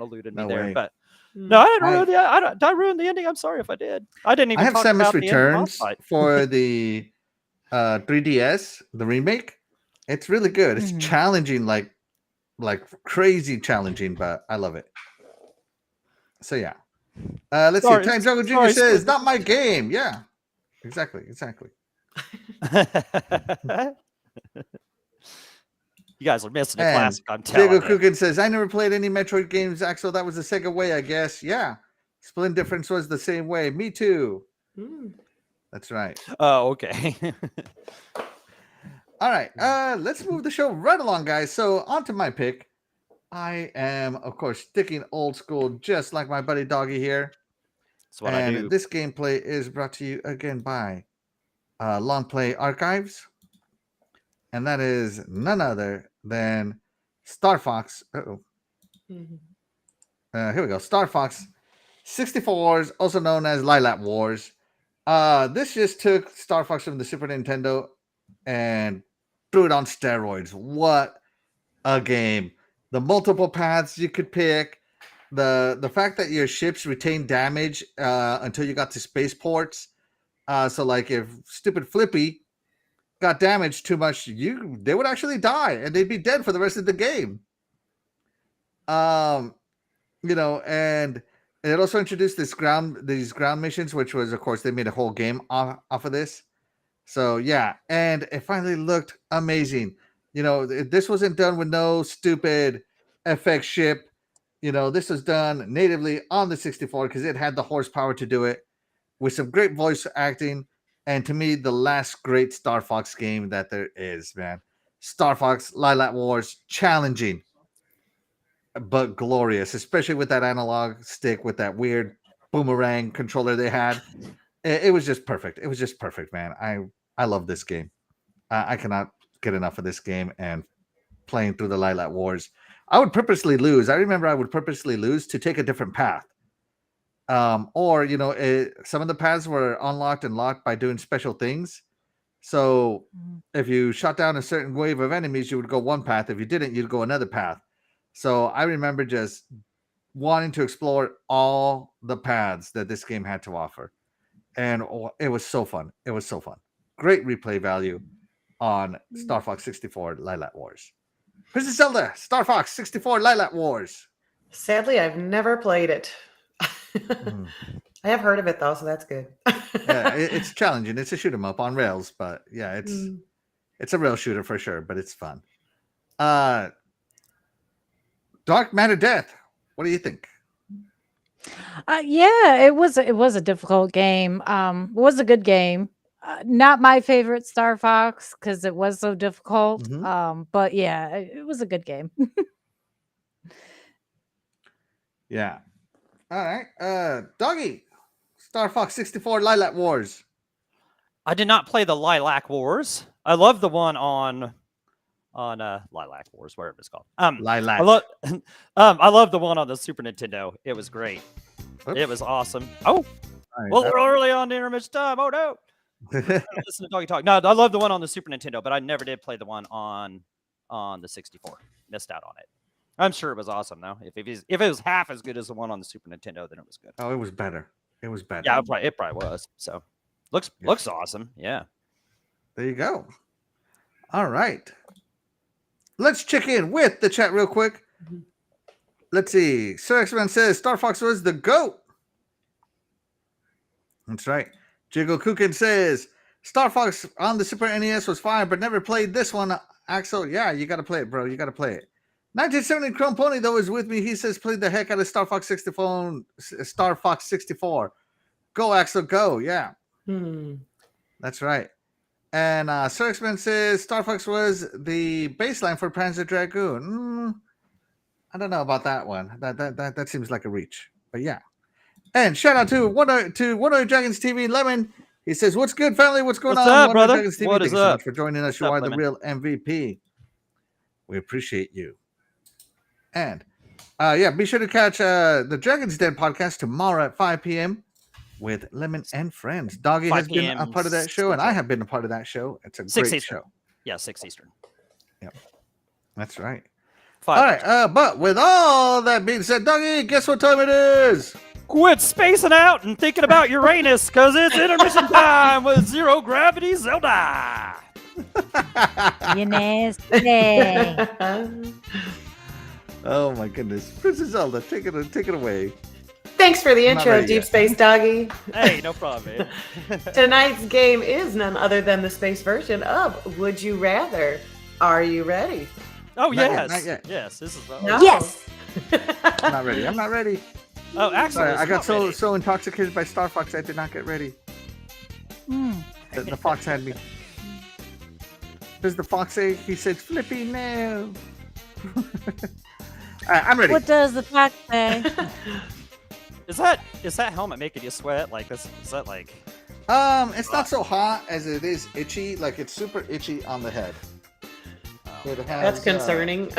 eluded me No there. way. But Mm. no, I didn't ruin the. Did I ruin the ending? I'm sorry if I did. I didn't even. I have talk Samus about the end boss Returns fight. for the 3DS, the remake. It's really good. It's Mhm. challenging, like crazy challenging, but I love it. So yeah. Let's Sorry, see. Time Jungle Jr. sorry, says, Split. not my game. Yeah. Exactly. You guys are missing a And classic. I'm telling Diego you. Kukin says, I never played any Metroid games, Axel. That was the Sega way, I guess. Yeah. Splint Difference was the same way. Me too. Mm. That's right. Oh, okay. All right. Let's move the show right along, guys. So on to my pick. I am, of course, sticking old school, just like my buddy Doggy here. That's what I do. And this gameplay is brought to you again by Long Play Archives. And that is none other than Star Fox. Mhm. Here we go. Star Fox 64s, also known as Lilac Wars. This just took Star Fox from the Super Nintendo and threw it on steroids. What a game. The multiple paths you could pick. The fact that your ships retain damage until you got to spaceports. So like if stupid Flippy got damaged too much, they would actually die and they'd be dead for the rest of the game. You know, and it also introduced these ground missions, which was, of course, they made a whole game off of this. So yeah, and it finally looked amazing. You know, this wasn't done with no stupid FX ship. You know, this was done natively on the 64 because it had the horsepower to do it with some great voice acting. And to me, the last great Star Fox game that there is, man. Star Fox Lilac Wars, challenging, but glorious, especially with that analog stick with that weird boomerang controller they had. It was just perfect. It was just perfect, man. I love this game. I cannot get enough of this game and playing through the Lilac Wars. I would purposely lose. I remember I would purposely lose to take a different path. Or, you know, some of the paths were unlocked and locked by doing special things. So if you shot down a certain wave of enemies, you would go one path. If you didn't, you'd go another path. So I remember just wanting to explore all the paths that this game had to offer. And it was so fun. It was so fun. Great replay value on Star Fox 64 Lilac Wars. Princess Zelda, Star Fox 64 Lilac Wars. Sadly, I've never played it. I have heard of it though, so that's good. Yeah, it's challenging. It's a shoot 'em up on rails, but yeah, it's a rail shooter for sure, but it's fun. Dark Matter Death. What do you think? Yeah, it was a difficult game. It was a good game. Not my favorite Star Fox because it was so difficult. Mhm. But yeah, it was a good game. Yeah. All right. Doggy. Star Fox 64 Lilac Wars. I did not play the Lilac Wars. I love the one on Lilac Wars, whatever it's called. Lilac. I love the one on the Super Nintendo. It was great. Oops. It was awesome. Oh, All right. well, we're early on the intermission time. Oh no. Listen to Doggy talk. No, I love the one on the Super Nintendo, but I never did play the one on the 64. Missed out on it. I'm sure it was awesome though. If it was half as good as the one on the Super Nintendo, then it was good. Oh, it was better. It was better. Yeah, it probably was. So looks awesome. Yeah. There you go. All right. Let's check in with the chat real quick. Let's see. Sir X-Men says Star Fox was the GOAT. That's right. Jiggle Kukin says Star Fox on the Super NES was fine, but never played this one. Axel, yeah, you got to play it, bro. You got to play it. 1970 Chrome Pony, though, is with me. He says played the heck out of Star Fox 64. Star Fox 64. Go, Axel, go. Yeah. That's right. And Sir X-Men says Star Fox was the baseline for Panzer Dragoon. I don't know about that one. That seems like a reach. But yeah. And shout out to One Eye Dragons TV Lemon. He says, "What's good, family? What's going What's on, up, One brother? Eye Dragons TV? What Thank is you so up? much for joining us. What's You up, are the Lemon? real MVP. We appreciate you." And yeah, be sure to catch the Dragon's Den podcast tomorrow at 5 p.m. with Lemon and friends. Doggy 5 has been a p.m. part of that show, and I Central. have been a part of that show. It's a 6 great Eastern. show. Yeah, 6 Eastern. That's right. 5 All right, but with all that being said, Doggy, guess what time it is? Quit spacing out and thinking about Uranus, because it's intermission time with Zero Gravity Zelda. You nasty. Oh my goodness, Princess Zelda, take it away. Thanks for the I'm not intro, ready Deep yet. Space Doggy. Hey, no problem, man. Tonight's game is none other than the space version of Would You Rather. Are you ready? Oh, Not yet, yes. not yet. Yes, this is... No. Yes. I'm not ready. I'm not ready. Oh, Axel Sorry, is I got not so ready. intoxicated by Star Fox, I did not get ready. Mm. The fox had me. Does the fox say? He said, "Flippy no." All right, I'm ready. What does the fox say? Is that helmet making you sweat? Like, is that like... It's not so hot as it is itchy. Like it's super itchy on the head. It has, That's concerning.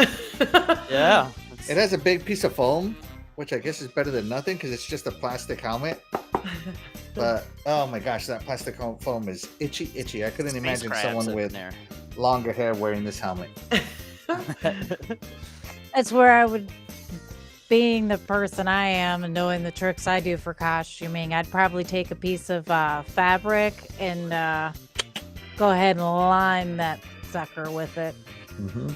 Yeah. It has a big piece of foam, which I guess is better than nothing because it's just a plastic helmet. But oh my gosh, that plastic foam is itchy. I couldn't Space imagine crabs someone sitting with there. longer hair wearing this helmet. That's where I would, being the person I am and knowing the tricks I do for costuming, I'd probably take a piece of fabric and go ahead and line that sucker with it. Mm-hmm.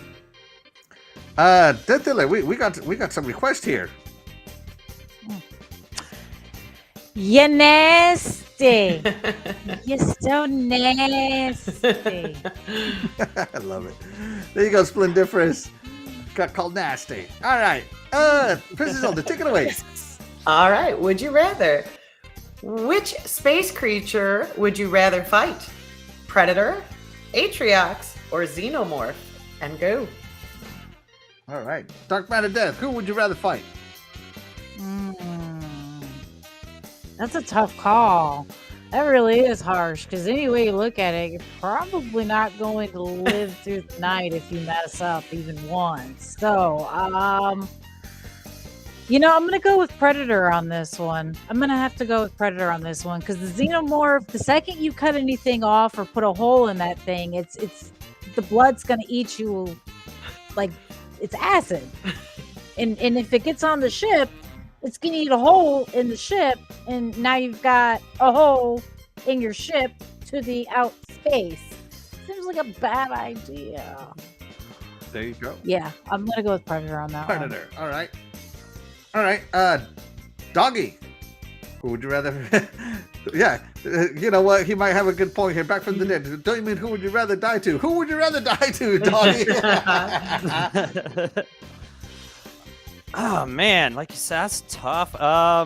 Death Dealer, we got some requests here. You nasty. You're so nasty. I love it. There you go, Splendiferous. Got called nasty. All right. Princess Zelda, take it away. All right. Would you rather? Which space creature would you rather fight? Predator, Atriox, or Xenomorph? And go. All right. Dark Matter Death, who would you rather fight? That's a tough call. That really is harsh because any way you look at it, you're probably not going to live through the night if you mess up even once. So, I'm going to go with Predator on this one. I'm going to have to go with Predator on this one because the Xenomorph, the second you cut anything off or put a hole in that thing, it's the blood's going to eat you like it's acid. And if it gets on the ship, it's going to eat a hole in the ship, and now you've got a hole in your ship to the out space. Seems like a bad idea. There you go. Yeah, I'm going to go with Predator on that one. Predator. All right. Doggy, who would you rather? Yeah, you know what? He might have a good point here. Back from the dead. Don't you mean who would you rather die to? Who would you rather die to, Doggy? Oh man, like you said, that's tough. Yeah,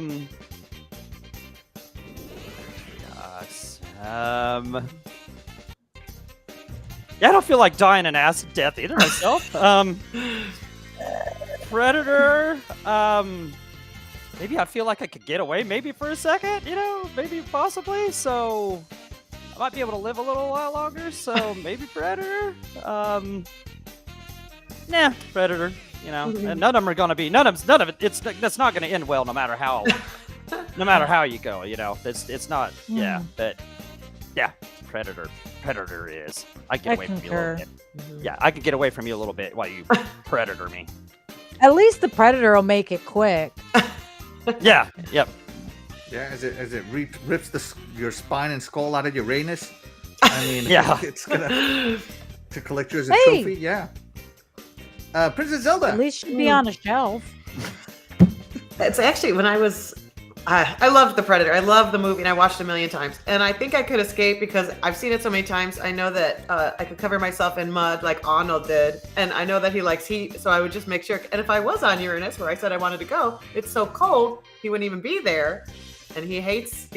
I don't feel like dying an acid death either myself. Predator. Maybe I feel like I could get away, maybe for a second. Maybe possibly. So I might be able to live a little while longer. So maybe Predator. Nah, Predator. And none of them are gonna be none of it. That's not gonna end well, no matter how you go. It's not. Yeah, but yeah, Predator. Predator is. I get away from you a little bit. Yeah, I could get away from you a little bit while you Predator me. At least the Predator will make it quick. Yeah. Yep. Yeah, as it rips your spine and skull out of Uranus. I mean, Yeah. It's gonna to collect you as a Hey! trophy. Yeah. Princess Zelda. At least she'd be on a shelf. It's actually when I was. I loved The Predator. I loved the movie, and I watched it a million times. And I think I could escape because I've seen it so many times. I know that I could cover myself in mud like Arnold did, and I know that he likes heat, so I would just make sure. And if I was on Uranus, where I said I wanted to go, it's so cold he wouldn't even be there, and he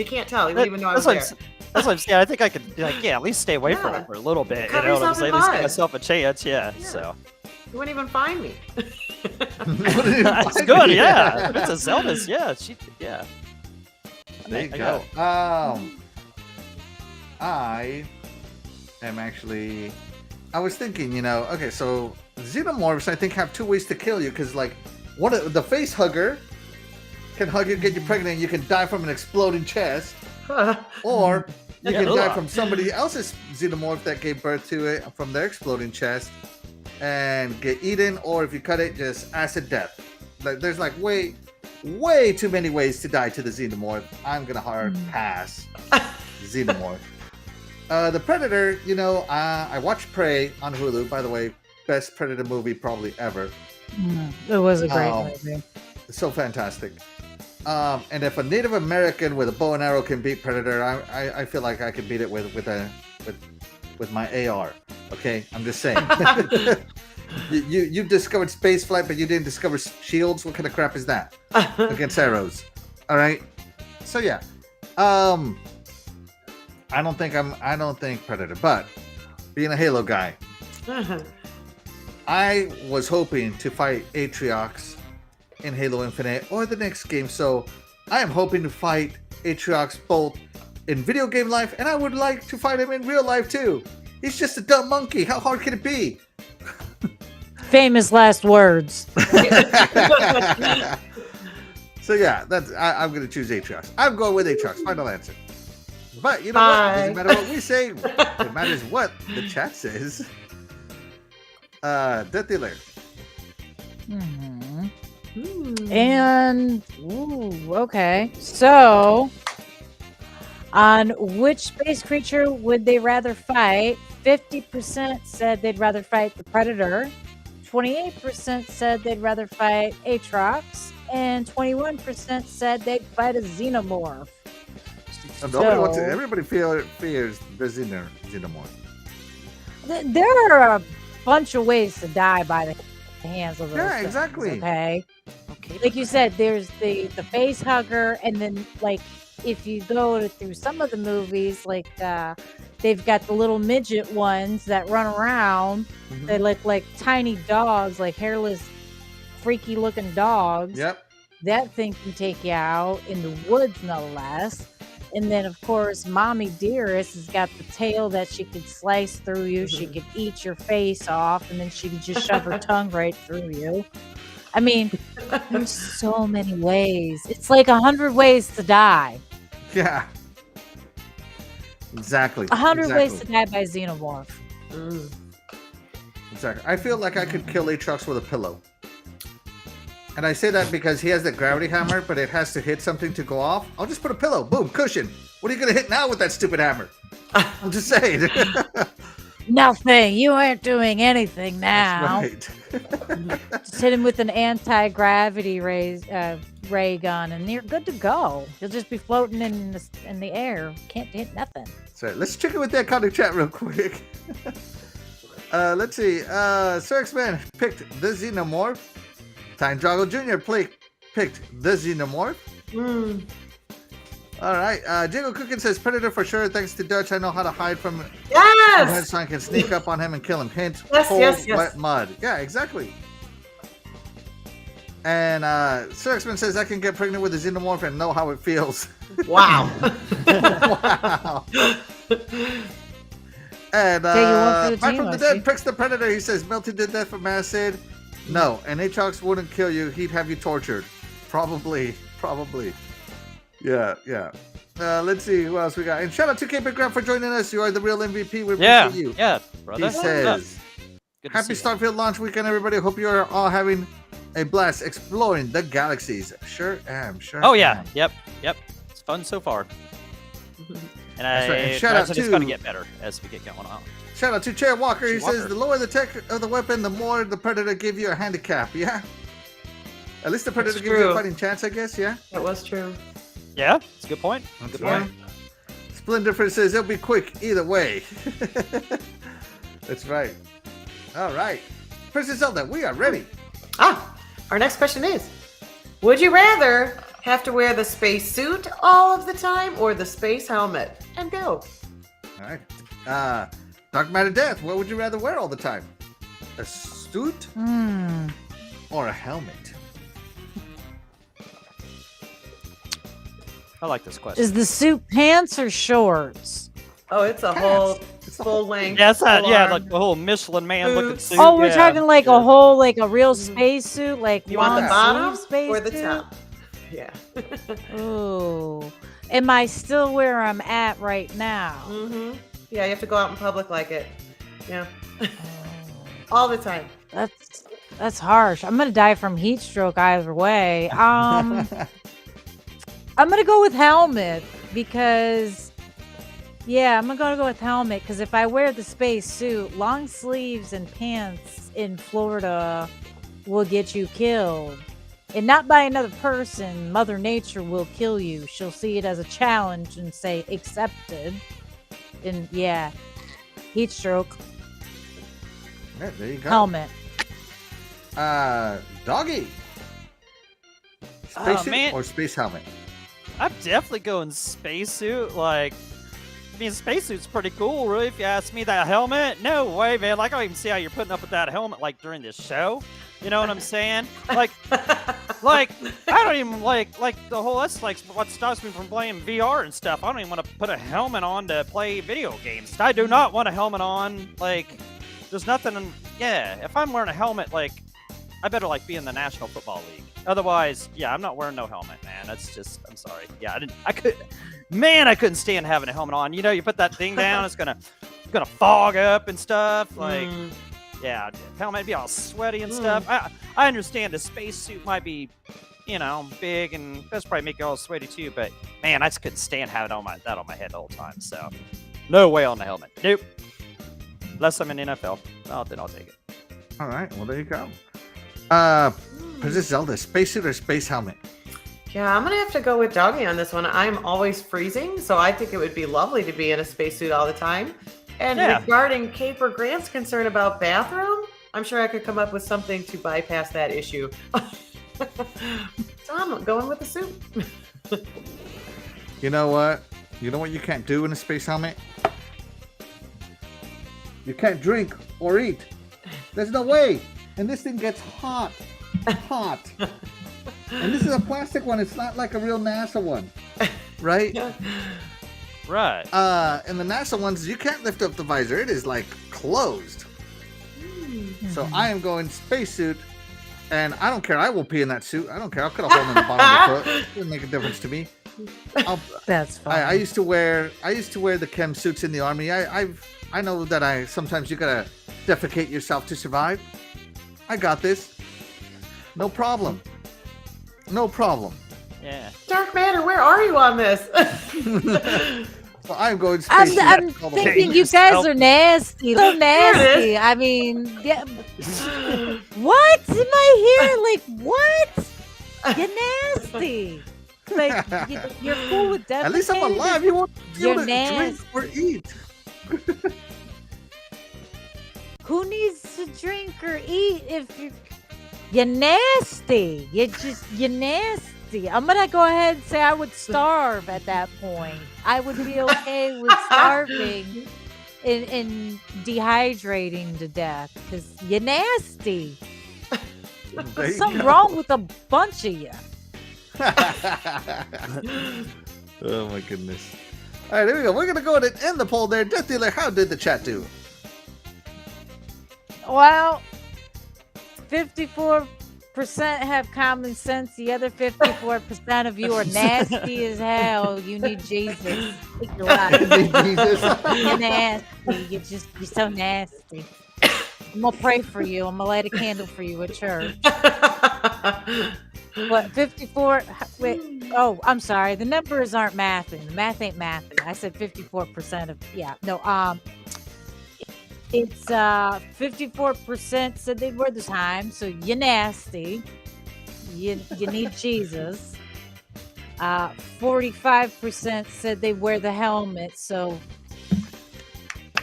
can't tell. He wouldn't even know I was there. That's what I'm saying. I think I could, like, at least stay away from it for a little bit. Cover You know what I'm yourself in saying? At least give mud. myself a chance. Yeah. Yeah. So He wouldn't even find me. that's good. Yeah. Princess Zelda's. Yeah. Yeah. There you I go. got I am actually. I was thinking, okay, so xenomorphs, I think, have two ways to kill you because, like, one of the face hugger can hug you, get you pregnant, and you can die from an exploding chest, or you Yeah, can die ugh. from somebody else's xenomorph that gave birth to it from their exploding chest and get eaten, or if you cut it, just acid death. Like, there's like way too many ways to die to the xenomorph. I'm gonna hard pass xenomorph. The Predator, I watched Prey on Hulu. By the way, best Predator movie probably ever. It was a great movie. It's so fantastic. And if a Native American with a bow and arrow can beat Predator, I feel like I could beat it with my AR. Okay, I'm just saying. You discovered space flight, but you didn't discover shields. What kind of crap is that against arrows? All right. So yeah, I don't think Predator, but being a Halo guy, I was hoping to fight Atriox in Halo Infinite or the next game. So I am hoping to fight Atriox both in video game life, and I would like to fight him in real life too. He's just a dumb monkey. How hard can it be? Famous last words. So yeah, I'm going to choose Atriox. I'm going with Atriox. Final answer. But you know what? It doesn't matter what we say. It matters what the chat says. Death Dealer. And okay. So on which space creature would they rather fight? 50% said they'd rather fight the Predator. 28% said they'd rather fight Atrox, and 21% said they'd fight a Xenomorph. Everybody fears the Xenomorph. There are a bunch of ways to die by the hands of those things, exactly. Okay. Like you said, there's the face hugger, and then like if you go through some of the movies, like they've got the little midget ones that run around. Mm-hmm. They look like tiny dogs, like hairless, freaky looking dogs. Yep. That thing can take you out in the woods, no less. And then, of course, Mommy Dearest has got the tail that she could slice through you. She could eat your face off, and then she could just shove her tongue right through you. I mean, there's so many ways. It's like 100 ways to die. Yeah. Exactly. 100 ways to die by Xenomorph. Exactly. I feel like I could kill Atrox with a pillow. And I say that because he has the gravity hammer, but it has to hit something to go off. I'll just put a pillow. Boom, cushion. What are you going to hit now with that stupid hammer? I'm just saying. Nothing. You aren't doing anything now. That's right. Just hit him with an anti-gravity ray gun, and you're good to go. You'll just be floating in the air. Can't hit nothing. That's right. Let's check in with that iconic chat real quick. Let's see. Sir X-Man picked the Xenomorph. Time Joggle Jr. picked the Xenomorph. All right. Jago Cookin says Predator for sure. Thanks to Dutch, I know how to hide from him so I can sneak up on him and kill him. Hint, cold, wet mud. Yeah, exactly. And Sir X-Man says I can get pregnant with a Xenomorph and know how it feels. Wow. Wow. And Back from the Dead picks the Predator. He says melted to death from acid. No, and Atrox wouldn't kill you. He'd have you tortured. Probably. Yeah. Let's see who else we got. And shout out to Cape Grant for joining us. You are the real MVP. We appreciate you. Yeah, brother. He says, happy Starfield launch weekend, everybody. Hope you are all having a blast exploring the galaxies. Sure am. Oh, yeah. Yep. It's fun so far. And shout out to it's going to get better as we get going on. Shout out to Chair Walker. He says the lower the tech of the weapon, the more the Predator give you a handicap. Yeah. At least the predator That's gives you a true. fighting chance, I guess. Yeah. That was true. Yeah, it's a good point. That's Good right. point. Splendifer says it'll be quick either way. That's right. All right. Princess Zelda, we are ready. Our next question is, would you rather have to wear the space suit all of the time or the space helmet? And go. All right. Dark Matter Death, what would you rather wear all the time? A suit or a helmet? I like this question. Is the suit pants or shorts? Oh, it's a Pants. whole It's the full length. Yeah, it's that, full yeah, arm. like the whole Michelin man looking Boots. suit. Oh, we're yeah. talking like Yeah. a whole, like a real space suit, like You want the long bottom sleeve space or the suit? top? Yeah. Ooh, am I still where I'm at right now? Yeah, you have to go out in public like it. Yeah. All the time. That's harsh. I'm gonna die from heat stroke either way. I'm gonna go with helmet because, yeah, I'm gonna go with helmet because if I wear the space suit, long sleeves and pants in Florida will get you killed. And not by another person. Mother Nature will kill you. She'll see it as a challenge and say, accepted. And yeah, heat stroke, Yeah, there you go. helmet. Doggy. Oh, Space suit man. or space helmet? I'm definitely going spacesuit. Like, I mean, spacesuit's pretty cool, really. If you ask me, that helmet, no way, man. Like, I don't even see how you're putting up with that helmet, like during this show. You know what I'm saying? Like, I don't even like the whole. That's like what stops me from playing VR and stuff. I don't even want to put a helmet on to play video games. I do not want a helmet on. Like, there's nothing. Yeah, if I'm wearing a helmet, like, I better like be in the National Football League. Otherwise, yeah, I'm not wearing no helmet, man. That's just. I'm sorry. Yeah, I couldn't stand having a helmet on. You know, you put that thing down, it's gonna fog up and stuff. Like, yeah, helmet be all sweaty and stuff. I understand the spacesuit might be, you know, big and that's probably make you all sweaty too. But man, I just couldn't stand having that on my head the whole time. So, no way on the helmet. Nope. Unless I'm in NFL, then I'll take it. All right. Well, there you go. Princess Zelda, spacesuit or space helmet? Yeah, I'm gonna have to go with Doggy on this one. I'm always freezing, so I think it would be lovely to be in a spacesuit all the time. And Yeah. regarding Caper Grant's concern about bathroom, I'm sure I could come up with something to bypass that issue. So I'm going with the suit. You know what? You know what you can't do in a space helmet? You can't drink or eat. There's no way. And this thing gets hot. Hot. And this is a plastic one. It's not like a real NASA one. Right? Right. And the NASA ones, you can't lift up the visor. It is like closed. So I am going spacesuit. And I don't care. I will pee in that suit. I don't care. I'll cut a hole in the bottom of the foot. It doesn't make a difference to me. That's fine. I used to wear the chem suits in the army. I know that sometimes you gotta defecate yourself to survive. I got this. No problem. No problem. Yeah. Dark Matter, where are you on this? So I'm going I'm spacesuit. thinking you Change guys yourself. are nasty. So nasty. I mean, yeah. What? Am I here? Like, what? You're nasty. Like, you're cool with defecating. At least I'm alive. You won't be able You're to drink nasty. or eat. Who needs to drink or eat if you're nasty? You're nasty. I'm gonna go ahead and say I would starve at that point. I would be okay with starving and dehydrating to death because you're nasty. There There's you something go. wrong with a bunch of you. Oh my goodness. All right, there we go. We're gonna go ahead and end the poll there. Death Dealer, how did the chat do? Well, 54% have common sense. The other 54% of you are nasty as hell. You need Jesus. Take your life. Jesus. You're nasty. You're so nasty. I'm gonna pray for you. I'm gonna light a candle for you at church. What 54? Wait. Oh, I'm sorry. The numbers aren't mathing. The math ain't mathing. I said 54% of. Yeah. No. It's 54% said they'd wear the time. So you're nasty. you need Jesus. 45% said they wear the helmet, so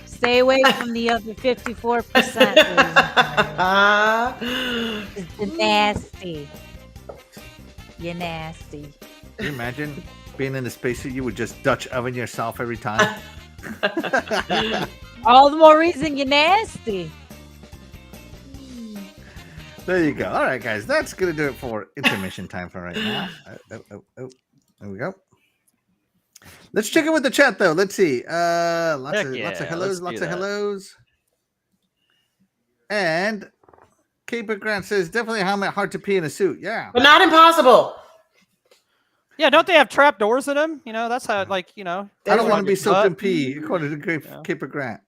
stay away from the other 54%. It's nasty. You're nasty. Can you imagine being in the spacesuit? You would just Dutch oven yourself every time. All the more reason you're nasty. There you go. All right, guys, that's gonna do it for intermission time for right now. There we go. Let's check in with the chat though. Let's see. Lots Heck of yeah, hellos, let's lots do of that. hellos. And Caper Grant says definitely helmet hard to pee in a suit. Yeah. But not impossible. Yeah, don't they have trap doors in them? You know, that's how, like, you know. I don't There's want to be soaked in butt, pee, according to great Yeah. Caper Grant.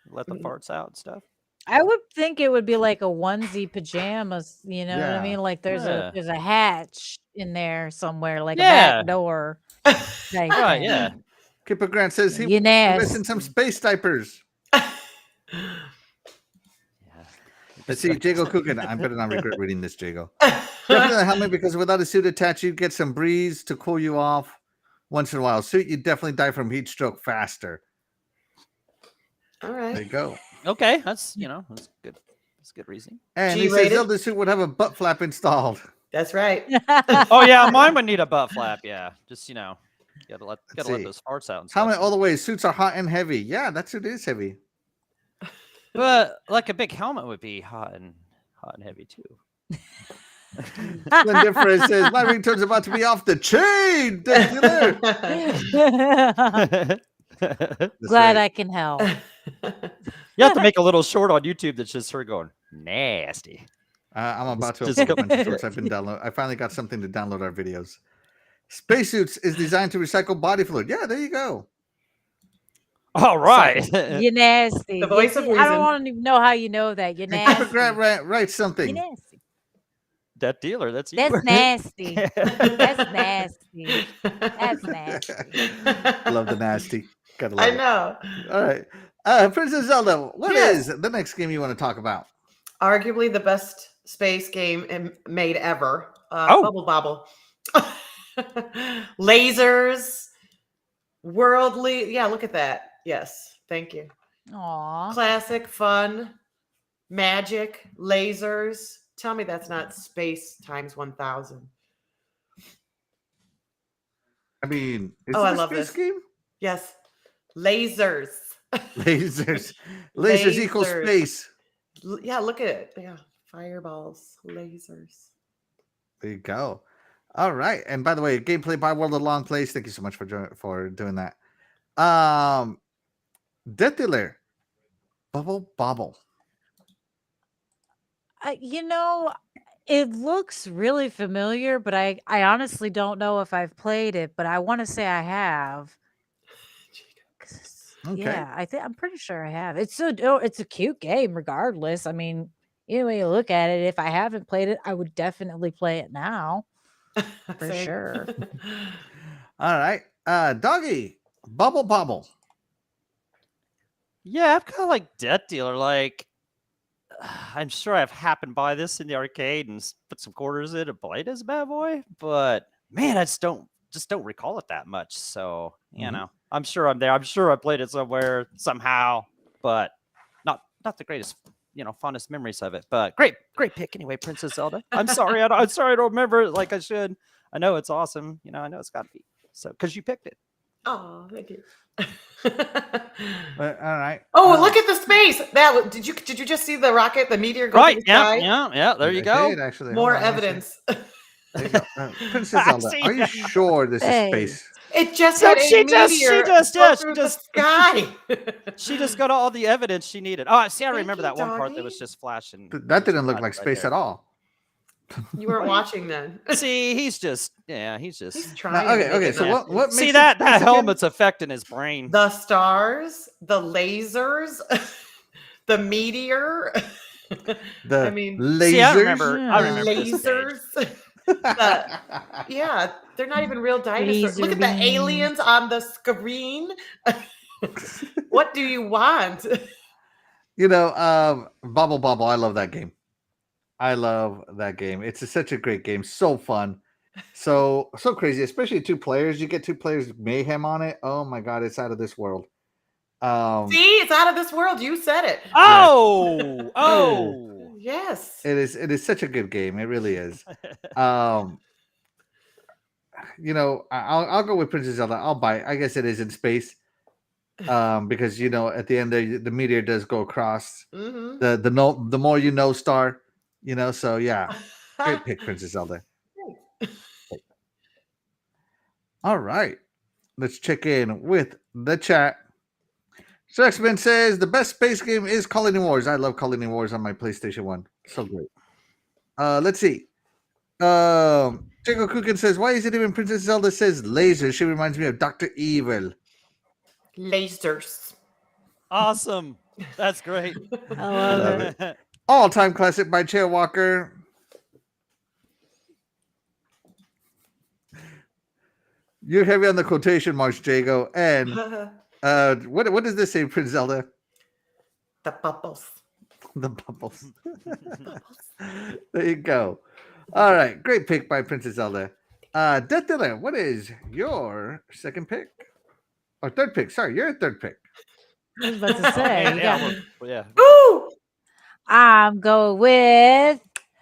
let the farts out and stuff. I would think it would be like a onesie pajamas, you know what Yeah. I mean? Like there's Yeah. a hatch in there somewhere, like a Yeah. back door. type Right, thing. yeah. Caper Grant says he You would invest in nasty. some space diapers. Yeah. Let's see, Jago Cookin. I better not regret reading this, Jago. Definitely the helmet because without a suit attached, you get some breeze to cool you off once in a while. Suit, you definitely die from heat stroke faster. All There you right. go. Okay, that's, you know, that's good. That's good reasoning. And he says G-rated? Zelda suit would have a butt flap installed. That's right. Oh yeah, mine would need a butt flap. Yeah, just, you know, gotta let see. those farts out. And Helmet stuff. all the way. Suits are hot and heavy. Yeah, that suit is heavy. But like a big helmet would be hot and heavy too. Splendiferous says my ringtone's about to be off the chain. Dealer. That's Glad right. I can help. You have to make a little short on YouTube that's just her going nasty. I'm about to Just upload a go- bunch of shorts I've been downloading. I finally got something to download our videos. Spacesuits is designed to recycle body fluid. Yeah, there you go. All right. You're nasty. The voice of I don't reason. want to even know how you know that. You're And Caper nasty. Grant writes You're something. nasty. That dealer, that's you. That's nasty. That's nasty. That's nasty. Love the nasty. Gotta love I it. know. All right. Princess Zelda, what is Yes. the next game you want to talk about? Arguably the best space game made ever. Oh. Bubble Bobble. Lasers. Worldly. Yeah, look at that. Yes. Thank you. Aw. Classic, fun, magic, lasers. Tell me that's not space times 1000. I mean, is Oh, it I a love space this. game? Yes. Lasers. Lasers. Lasers equals Lasers. space. Yeah, look at it. Yeah. Fireballs, lasers. There you go. All right. And by the way, gameplay by World of Long Plays. Thank you so much for doing that. Death Dealer. Bubble Bobble. You know, it looks really familiar, but I honestly don't know if I've played it, but I want to say I have. 'Cause Okay. Yeah, I'm pretty sure I have. It's a cute game regardless. I mean, either way you look at it, if I haven't played it, I would definitely play it now. For Same. sure. All right. Doggy. Bubble Bobble. Yeah, I'm kind of like Death Dealer. Like, I'm sure I've happened by this in the arcade and put some quarters in and played as a bad boy, but man, I just don't recall it that much. So you Mhm. know, I'm sure I'm there. I'm sure I played it somewhere somehow, but not the greatest, you know, fondest memories of it. But great pick anyway, Princess Zelda. I'm sorry, I'm sorry I don't remember it like I should. I know it's awesome. You know, I know it's got to be so because you picked it. Oh, thank you. All right. Oh, look at the space. Did you just see the rocket, the meteor go Right? through the Yeah, sky? yeah. There you I go. did, actually. More Hold on, let me see. evidence. There you go. Princess Zelda, See are you that? sure this is Hey. space? It just So had a she just- meteor yeah, go she through just- the sky. She just got all the evidence she needed. Oh, see, I Thank remember you, that one part that doggy. was just flashing. That didn't look like space at all. You weren't watching then. See, he's just He's trying. Now, to make okay. it So nasty. what makes see it that space again? helmet's affecting his brain. The stars, the lasers, the meteor. The I mean, lasers. See, I remember this page. lasers. Yeah, they're not even real dinosaurs. Laser Look at the beams. aliens on the screen. What do you want? You know, Bubble Bobble. I love that game. I love that game. It's such a great game. So fun. So crazy, especially 2 players. You get 2 players mayhem on it. Oh my god, it's out of this world. See, it's out of this world. You said it. Oh, Yes. It is such a good game. It really is. Um I'll go with Princess Zelda. I'll buy it. I guess it is in space. Because at the end the meteor does go across the more you know star, so yeah. Great pick, Princess Zelda. All right. Let's check in with the chat. Sexman says the best space game is Colony Wars. I love Colony Wars on my PlayStation 1. So great. Let's see. Jacob Kukin says, why is it even Princess Zelda says laser? She reminds me of Dr. Evil. Lasers. awesome. That's great. I love it. All-time classic by Chair Walker. You're heavy on the quotation marks, Jago. And what does this say, Prince Zelda? The bubbles. The bubbles. There you go. All right. Great pick by Princess Zelda. Death Dealer, what is your second pick? Or third pick? Sorry, your third pick. I was about to say. Yeah. Ooh! I'm going with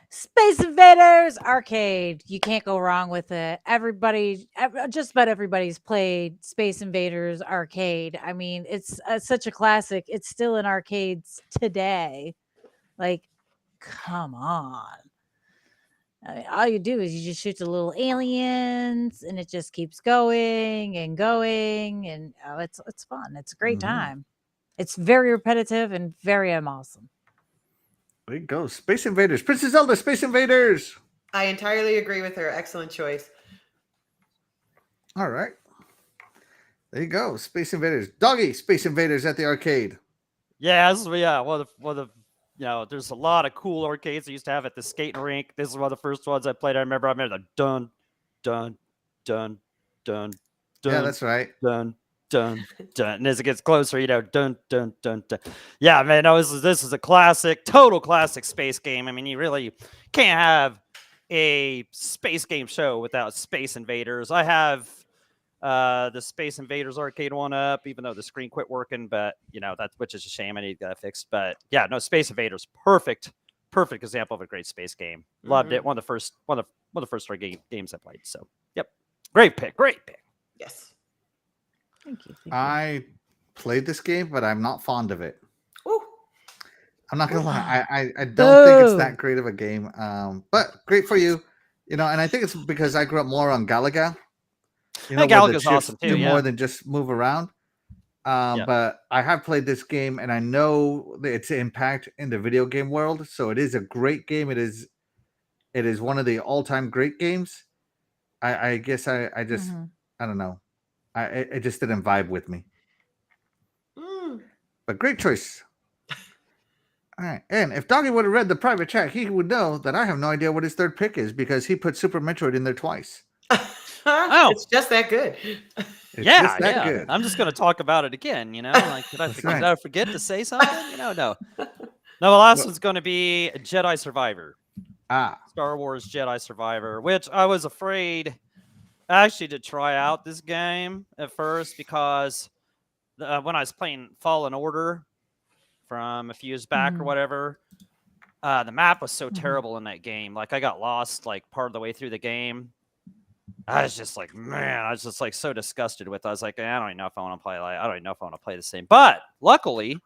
Space Invaders Arcade. You can't go wrong with it. Just about everybody's played Space Invaders Arcade. I mean, it's such a classic. It's still in arcades today. Like, come on. I mean, all you do is you just shoot the little aliens, and it just keeps going and going, and it's fun. It's a great time. It's very repetitive and very awesome. There you go. Space Invaders. Princess Zelda, Space Invaders. I entirely agree with her. Excellent choice. All right. There you go. Space Invaders. Doggy, Space Invaders at the arcade. Yeah, one of the there's a lot of cool arcades I used to have at the skating rink. This is one of the first ones I played. I remember the dun dun dun dun dun. Yeah, that's right. Dun dun dun. And as it gets closer, dun dun dun dun. Yeah, man, this is a classic, total classic space game. I mean, you really can't have a space game show without Space Invaders. I have the Space Invaders arcade one up, even though the screen quit working, but which is a shame. I need to get that fixed. But yeah, no, Space Invaders, perfect example of a great space game. Loved it. One of the first games I played. So yep, great pick. Yes. Thank you. I played this game, but I'm not fond of it. Ooh. I'm not gonna lie. I don't think it's that great of a game. But great for you. And I think it's because I grew up more on Galaga. Galaga's awesome too. Do more than just move around. But I have played this game, and I know its impact in the video game world. So it is a great game. It is one of the all-time great games. I guess I just I don't know. It just didn't vibe with me. But great choice. All right. And if Doggy would have read the private chat, he would know that I have no idea what his third pick is because he put Super Metroid in there twice. It's just that good. Good. I'm just going to talk about it again. Like, did I forget to say something? No. No, the last one's going to be Jedi Survivor. Star Wars Jedi Survivor, which I was afraid actually to try out this game at first because when I was playing Fallen Order from a few years back or whatever, the map was so terrible in that game. Like, I got lost like part of the way through the game. I was just like, man, I was just like so disgusted with it. I was like, I don't even know if I want to play. I don't even know if I want to play the same. But luckily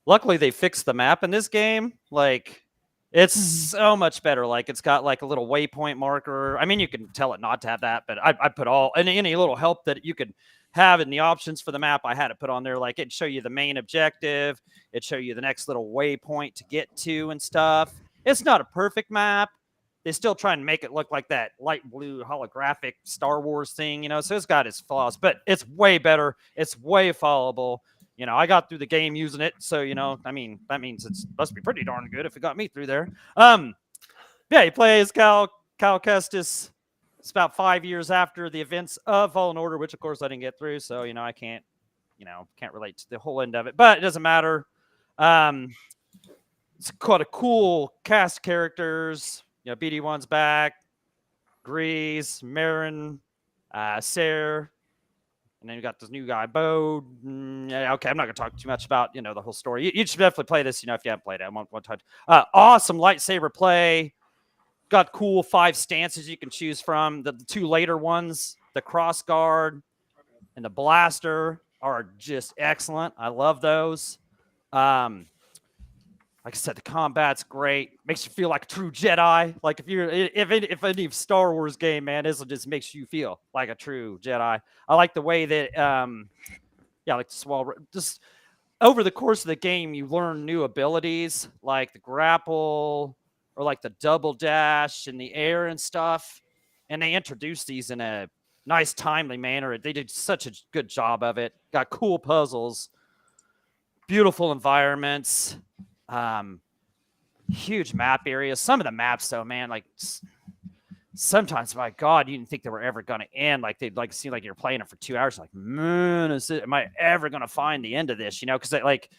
they fixed the map in this game. Like, it's so much better. Like, it's got like a little waypoint marker. I mean, you can tell it not to have that, but I put any little help that you could have in the options for the map. I had it put on there. Like, it'd show you the main objective. It'd show you the next little waypoint to get to and stuff. It's not a perfect map. They still try and make it look like that light blue holographic Star Wars thing, so it's got its flaws, but it's way better. It's way followable. I got through the game using it. So, I mean, that means it must be pretty darn good if it got me through there. Yeah, he plays Cal Kestis. It's about 5 years after the events of Fallen Order, which of course I didn't get through. So, I can't relate to the whole end of it, but it doesn't matter. it's quite a cool cast of characters. You know, BD1's back, Grease, Marin, Sarah, and then you got this new guy, Bo. Yeah, okay, I'm not gonna talk too much about the whole story. You should definitely play this. If you haven't played it, one time. Awesome lightsaber play. Got cool 5 stances you can choose from. The 2 later ones, the cross guard and the blaster, are just excellent. I love those. Like I said, the combat's great. Makes you feel like a true Jedi. Like if any Star Wars game, man, this just makes you feel like a true Jedi. I like the way that like the swell. Just over the course of the game, you learn new abilities like the grapple or like the double dash in the air and stuff. And they introduced these in a nice, timely manner. They did such a good job of it. Got cool puzzles, beautiful environments. Huge map areas. Some of the maps, though, man, like sometimes, my God, you didn't think they were ever going to end. Like they'd like seem like you're playing it for 2 hours. Like, man, am I ever going to find the end of this? Because it like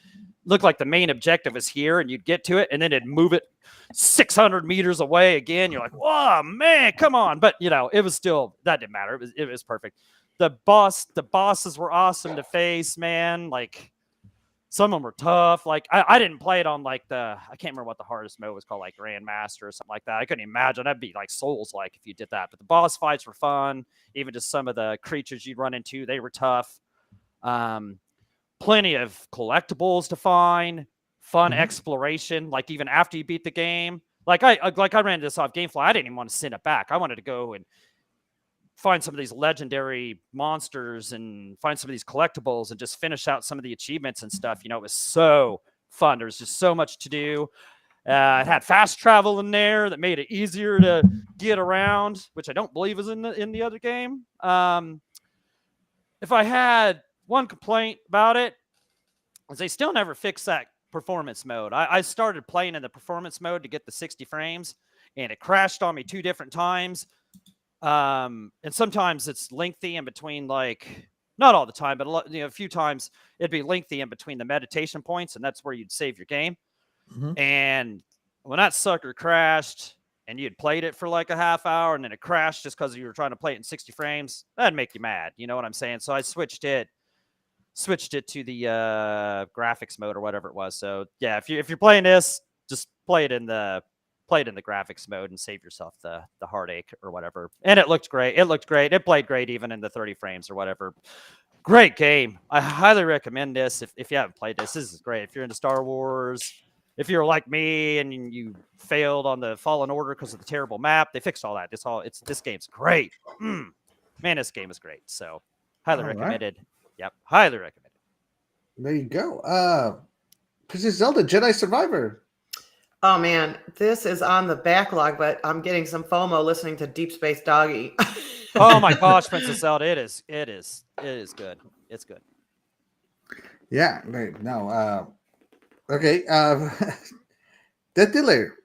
looked like the main objective is here, and you'd get to it, and then it'd move it 600 meters away again. You're like, whoa, man, come on! But it was still, that didn't matter. It was perfect. The bosses were awesome to face, man. Like, some of them were tough. Like I didn't play it on like I can't remember what the hardest mode was called, like Grandmaster or something like that. I couldn't imagine. That'd be like Souls-like if you did that. But the boss fights were fun. Even just some of the creatures you'd run into, they were tough. Plenty of collectibles to find. Fun exploration. Like even after you beat the game. Like I ran this off GameFly. I didn't even want to send it back. I wanted to go and find some of these legendary monsters and find some of these collectibles and just finish out some of the achievements and stuff. It was so fun. There was just so much to do. It had fast travel in there that made it easier to get around, which I don't believe is in the other game. If I had one complaint about it, is they still never fixed that performance mode. I started playing in the performance mode to get the 60 frames, and it crashed on me 2 different times. And sometimes it's lengthy in between, like not all the time, but a few times it'd be lengthy in between the meditation points, and that's where you'd save your game. And when that sucker crashed and you had played it for like a half hour and then it crashed just because you were trying to play it in 60 frames, that'd make you mad. You know what I'm saying? So I switched it to the graphics mode or whatever it was. So yeah, if you're playing this, just play it in the graphics mode and save yourself the heartache or whatever. And it looked great. It played great even in the 30 frames or whatever. Great game. I highly recommend this if you haven't played this. This is great. If you're into Star Wars, if you're like me and you failed on the Fallen Order because of the terrible map, they fixed all that. This game's great. Man, this game is great. So highly recommended. Right. Yep, highly recommended. There you go. Princess Zelda Jedi Survivor. Oh man, this is on the backlog, but I'm getting some FOMO listening to Deep Space Doggy. Oh my gosh, Princess Zelda, it is good. It's good. Yeah, right. No. Okay. Dead Dealer.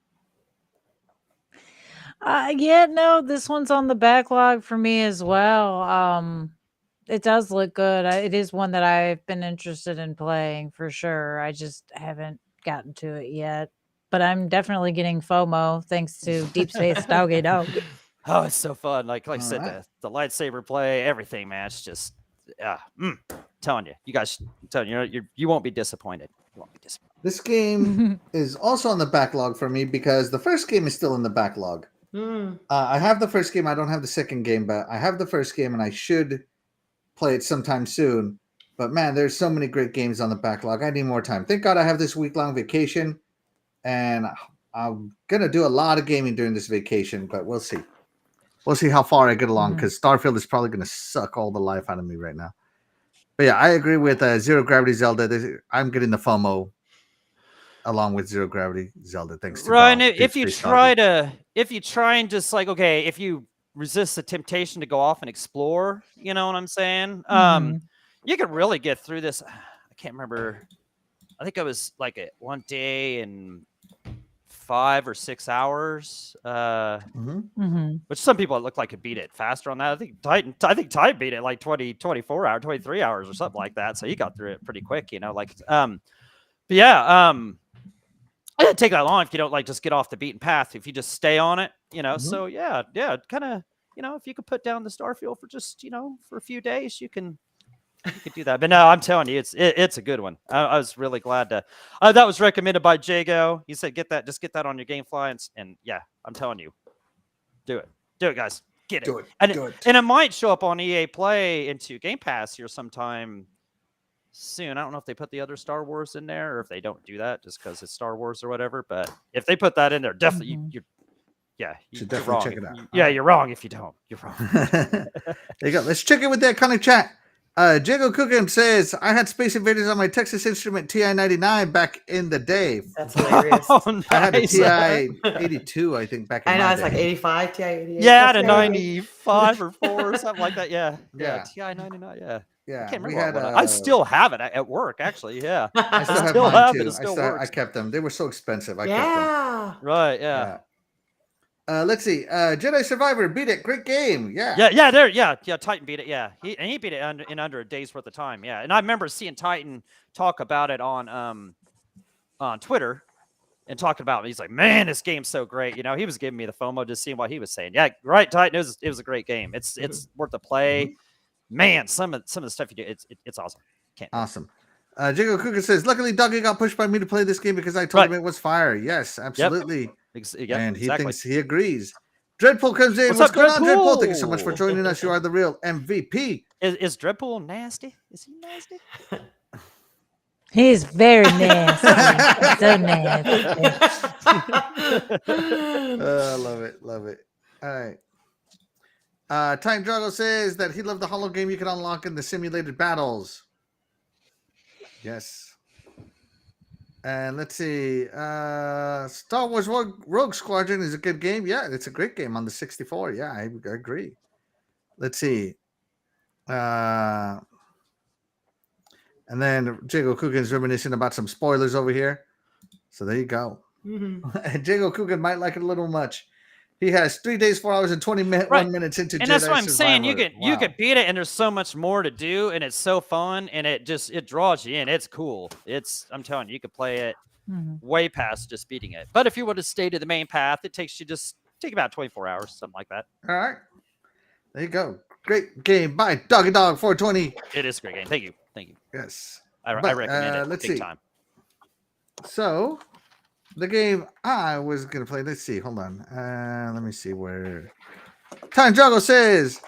Yeah, no, this one's on the backlog for me as well. It does look good. It is one that I've been interested in playing for sure. I just haven't gotten to it yet. But I'm definitely getting FOMO thanks to Deep Space Doggy Dog. Oh, it's so fun. Like I said, the lightsaber play, everything, man. It's just, telling you. You guys, I'm telling you, you won't be disappointed. You won't be disappointed. This game is also on the backlog for me because the first game is still in the backlog. I have the first game. I don't have the second game, but I have the first game, and I should play it sometime soon. But man, there's so many great games on the backlog. I need more time. Thank God I have this week-long vacation. And I'm going to do a lot of gaming during this vacation, but we'll see. We'll see how far I get along because Starfield is probably going to suck all the life out of me right now. But yeah, I agree with Zero Gravity Zelda. I'm getting the FOMO along with Zero Gravity Zelda. Thanks to Ryan, if you try and just like, okay, if you resist the temptation to go off and explore, you know what I'm saying? You could really get through this. I can't remember. I think it was like one day and 5 or 6 hours, which some people look like could beat it faster on that. I think Titan beat it like 24 hours, 23 hours or something like that. So he got through it pretty quick, but yeah, It doesn't take that long if you don't like just get off the beaten path. If you just stay on it, Mhm. So yeah, kind of, if you could put down the Starfield for just, for a few days, you could do that. But no, I'm telling you, it's a good one. I was really glad to. That was recommended by Jago. He said, just get that on your GameFly, and yeah, I'm telling you, do it, guys, get it. Do it. And Do it. and it might show up on EA Play into Game Pass here sometime soon. I don't know if they put the other Star Wars in there or if they don't do that just because it's Star Wars or whatever. But if they put that in there, definitely Mhm. you're Should you're definitely wrong. check it out. Yeah, you're wrong if you don't. You're wrong. There you go. Let's check in with the iconic chat. Jago Coogan says, I had Space Invaders on my Texas Instrument TI-99 back in the day. That's hilarious. Oh, nice. I had a TI-82, I think, back in I know my it's day. like 85 TI 88. Yeah, I had That's a hilarious. 95 or 4 or something like that. Yeah. Yeah. TI 99. Yeah. I Yeah, can't we remember. had. I still have it at work, actually. Yeah. I still have still mine have it. too. It still works. I kept them. They were so expensive. I kept them. Yeah. Right. Yeah. Let's see. Jedi Survivor beat it. Great game. Yeah. Yeah. Titan beat it. Yeah. He beat it in under a day's worth of time. Yeah. And I remember seeing Titan talk about it on Twitter and talking about it. He's like, man, this game's so great. He was giving me the FOMO just seeing what he was saying. Yeah. Right. Titan. It was a great game. It's worth the play. Man, some of the stuff you do, it's awesome. Awesome. Jago Cougar says, luckily Doggy got pushed by me to play this game because I told him it was fire. Yes, absolutely. Yep, and he exactly. thinks he agrees. Dreadpool comes in. What's What's up, going on, Dreadpool? Dreadpool? Thank you so much for joining us. You are the real MVP. Is Dreadpool nasty? Is he nasty? He's very nasty. So nasty. I love it. Love it. All right. Time Drago says that he loved the Hollow game you can unlock in the simulated battles. Yes. And let's see. Star Wars Rogue Squadron is a good game. Yeah, it's a great game on the 64. Yeah, I agree. Let's see. And then Jago Coogan's reminiscing about some spoilers over here. So there you go. Mm-hmm. And Jago Coogan might like it a little much. He has 3 days, 4 hours, and 21 minutes into Jedi And that's what I'm saying. Survivor. You could beat it, and there's so much more to do, and it's so fun, and it draws you in. It's cool. I'm telling you, you could play it way past just beating it. But if you would have stayed to the main path, it takes you take about 24 hours, something like that. All right. There you go. Great game by Doggy Dog 420. It is a great game. Thank you. Yes. I recommend it. Let's big see. time. So, the game I was going to play, let's see. Hold on. Let me see where. Time Juggle says,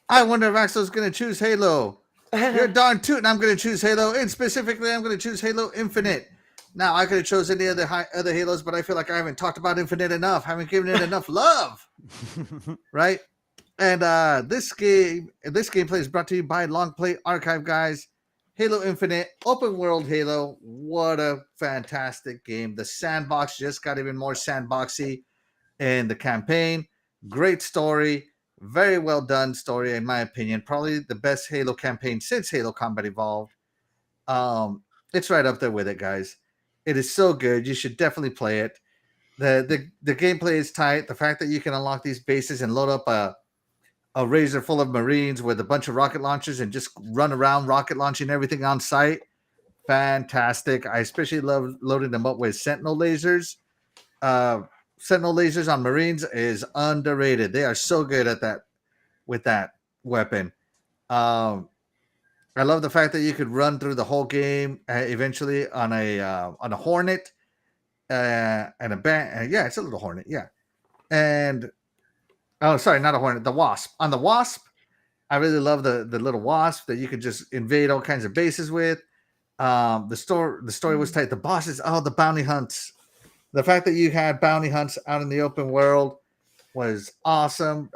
I wonder if Axel's going to choose Halo. You're darn tootin'. I'm going to choose Halo. And specifically, I'm going to choose Halo Infinite. Now, I could have chosen any other Halos, but I feel like I haven't talked about Infinite enough. Haven't given it enough love. Right? And this gameplay is brought to you by Long Play Archive, guys. Halo Infinite, open world Halo. What a fantastic game. The sandbox just got even more sandboxy in the campaign. Great story. Very well done story, in my opinion. Probably the best Halo campaign since Halo Combat Evolved. It's right up there with it, guys. It is so good. You should definitely play it. The gameplay is tight. The fact that you can unlock these bases and load up a Razor full of Marines with a bunch of rocket launchers and just run around rocket launching everything on site. Fantastic. I especially love loading them up with Sentinel lasers. Sentinel lasers on Marines is underrated. They are so good at that with that weapon. I love the fact that you could run through the whole game eventually on a Hornet and a band. Yeah, it's a little Hornet. Yeah, and oh, sorry, not a Hornet. The Wasp. On the Wasp, I really love the little Wasp that you could just invade all kinds of bases with. The story was tight. The bosses, the bounty hunts. The fact that you had bounty hunts out in the open world was awesome.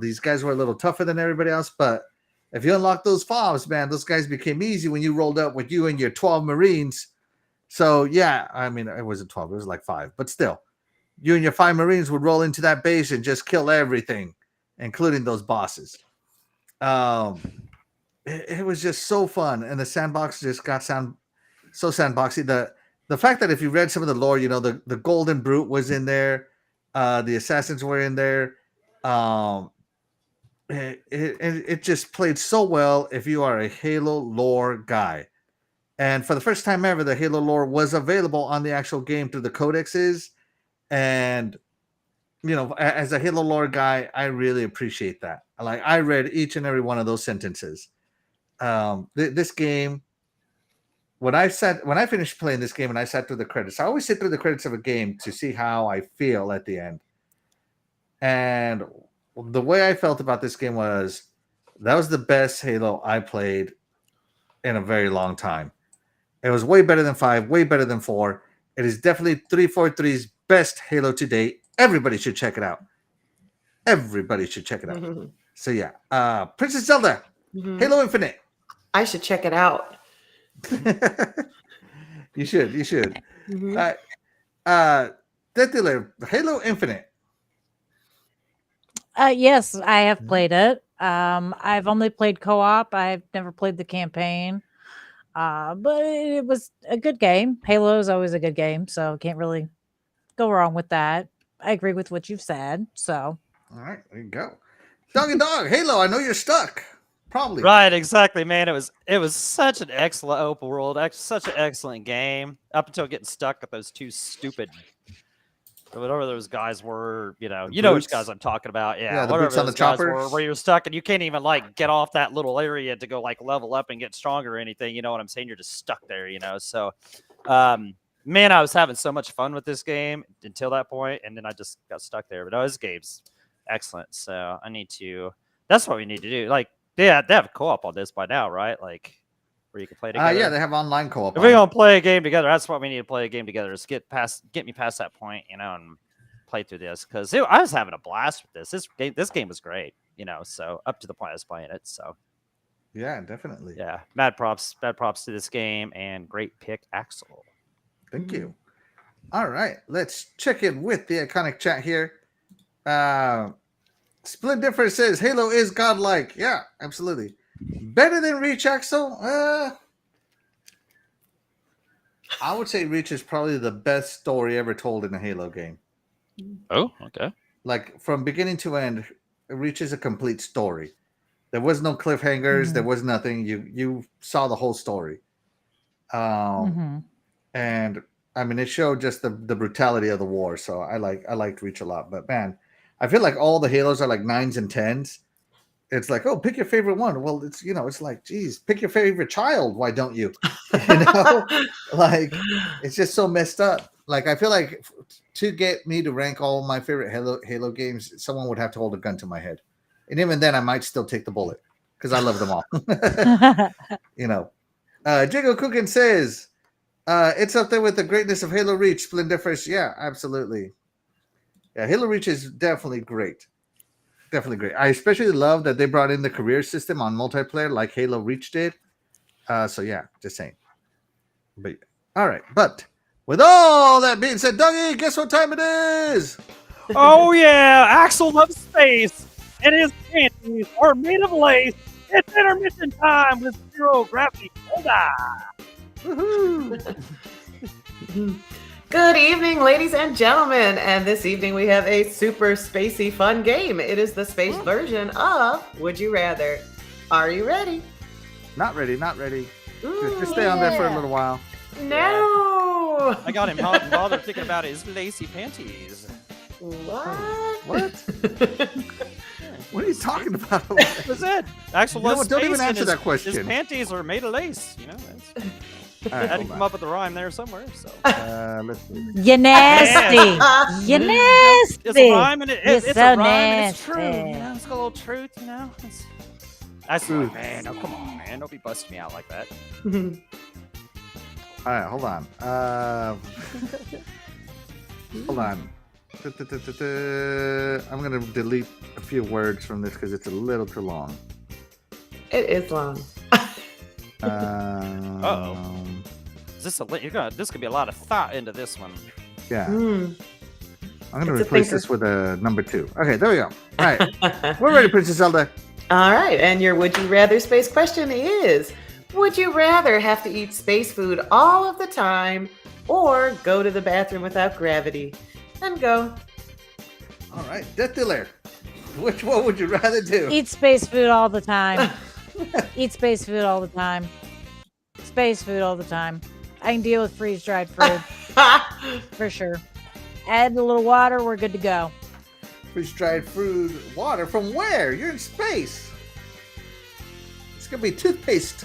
These guys were a little tougher than everybody else, but if you unlock those fobs, man, those guys became easy when you rolled up with you and your 12 Marines. So, yeah, I mean, it wasn't 12. It was like 5. But still, you and your 5 Marines would roll into that base and just kill everything, including those bosses. It was just so fun. And the sandbox just got so sandboxy. The fact that if you read some of the lore, the Golden Brute was in there. The Assassins were in there. It just played so well if you are a Halo lore guy. And for the first time ever, the Halo lore was available on the actual game through the codexes. And as a Halo lore guy, I really appreciate that. I read each and every one of those sentences. This game, when I finished playing this game and I sat through the credits, I always sit through the credits of a game to see how I feel at the end. And the way I felt about this game was that was the best Halo I played in a very long time. It was way better than 5, way better than 4. It is definitely 343's best Halo to date. Everybody should check it out. Everybody should check it out. Mm-hmm. So yeah, Princess Zelda, Halo Infinite. I should check it out. You should. Mm-hmm. Halo Infinite. Yes, I have played it. I've only played co-op. I've never played the campaign. But it was a good game. Halo is always a good game, so can't really go wrong with that. I agree with what you've said. So, all right, there you go. Doggy Dog, Halo. I know you're stuck. Probably Right, exactly, man. It was such an excellent open world, such an excellent game up until getting stuck with those two stupid, whatever those guys were. You know which guys I'm talking about. Yeah, the whatever boots on those the guys choppers. were, where you're stuck and you can't even get off that little area to go level up and get stronger or anything. You know what I'm saying? You're just stuck there. So, man, I was having so much fun with this game until that point, and then I just got stuck there. But this game's excellent, so I need to. That's what we need to do. They have co-op on this by now, right? Where you can play together. Yeah, they have online co-op. If we're gonna play a game together, that's what we need to play a game together. Is get me past that point, and play through this because I was having a blast with this. This game was great, So up to the point I was playing it. So yeah, definitely. Yeah, mad props to this game and great pick, Axel. Thank you. All right, let's check in with the iconic chat here. Split Difference says Halo is godlike. Yeah, absolutely. Better than Reach, Axel? I would say Reach is probably the best story ever told in a Halo game. Oh, okay. From beginning to end, Reach is a complete story. There was no cliffhangers. There was nothing. You saw the whole story. And I mean, it showed just the brutality of the war. So I liked Reach a lot. But man, I feel like all the Halos are 9s and 10s. It's oh, pick your favorite one. Well, it's geez, pick your favorite child. Why don't you? It's just so messed up. I feel like to get me to rank all my favorite Halo games, someone would have to hold a gun to my head, and even then, I might still take the bullet because I love them all. Jago Cookin says it's up there with the greatness of Halo Reach, Splendiferous. Yeah, absolutely. Yeah, Halo Reach is definitely great. Definitely great. I especially love that they brought in the career system on multiplayer like Halo Reach did. So yeah, just saying. But all right, but with all that being said, Dougie, guess what time it is? Oh yeah, Axel loves space, and his panties are made of lace. It's intermission time with zero gravity. Woohoo! Good evening, ladies and gentlemen. And this evening we have a super spacey fun game. It is the space version of Would You Rather. Are you ready? Not ready. Just stay on there for a little while. No. I got him hot and bothered thinking about his lacy panties. What? What are you talking about? That's it. Axel loves Don't space even and answer that question. His panties are made of lace. All I right, had to hold come on. up with a rhyme there somewhere. So Let's see. you nasty. You nasty. it's a rhyme and it's so a rhyme nasty. and it's true. It's got a little truth, That's Truth. man. Oh, come on, man. Don't be busting me out like that. All right, hold on. Hold on. I'm gonna delete a few words from this because it's a little too long. It is long. Is this this could be a lot of thought into this one. Yeah. Mm. I'm gonna It's a replace thinker. this with a number 2. Okay, there we go. All right, we're ready, Princess Zelda. All right, and your would you rather space question is, would you rather have to eat space food all of the time or go to the bathroom without gravity? And go. All right, Death Dealer. Which one would you rather do? Eat space food all the time. Eat space food all the time. space food all the time. I can deal with freeze-dried food for sure. Add a little water, we're good to go. Freeze-dried food, water from where? You're in space. It's gonna be toothpaste.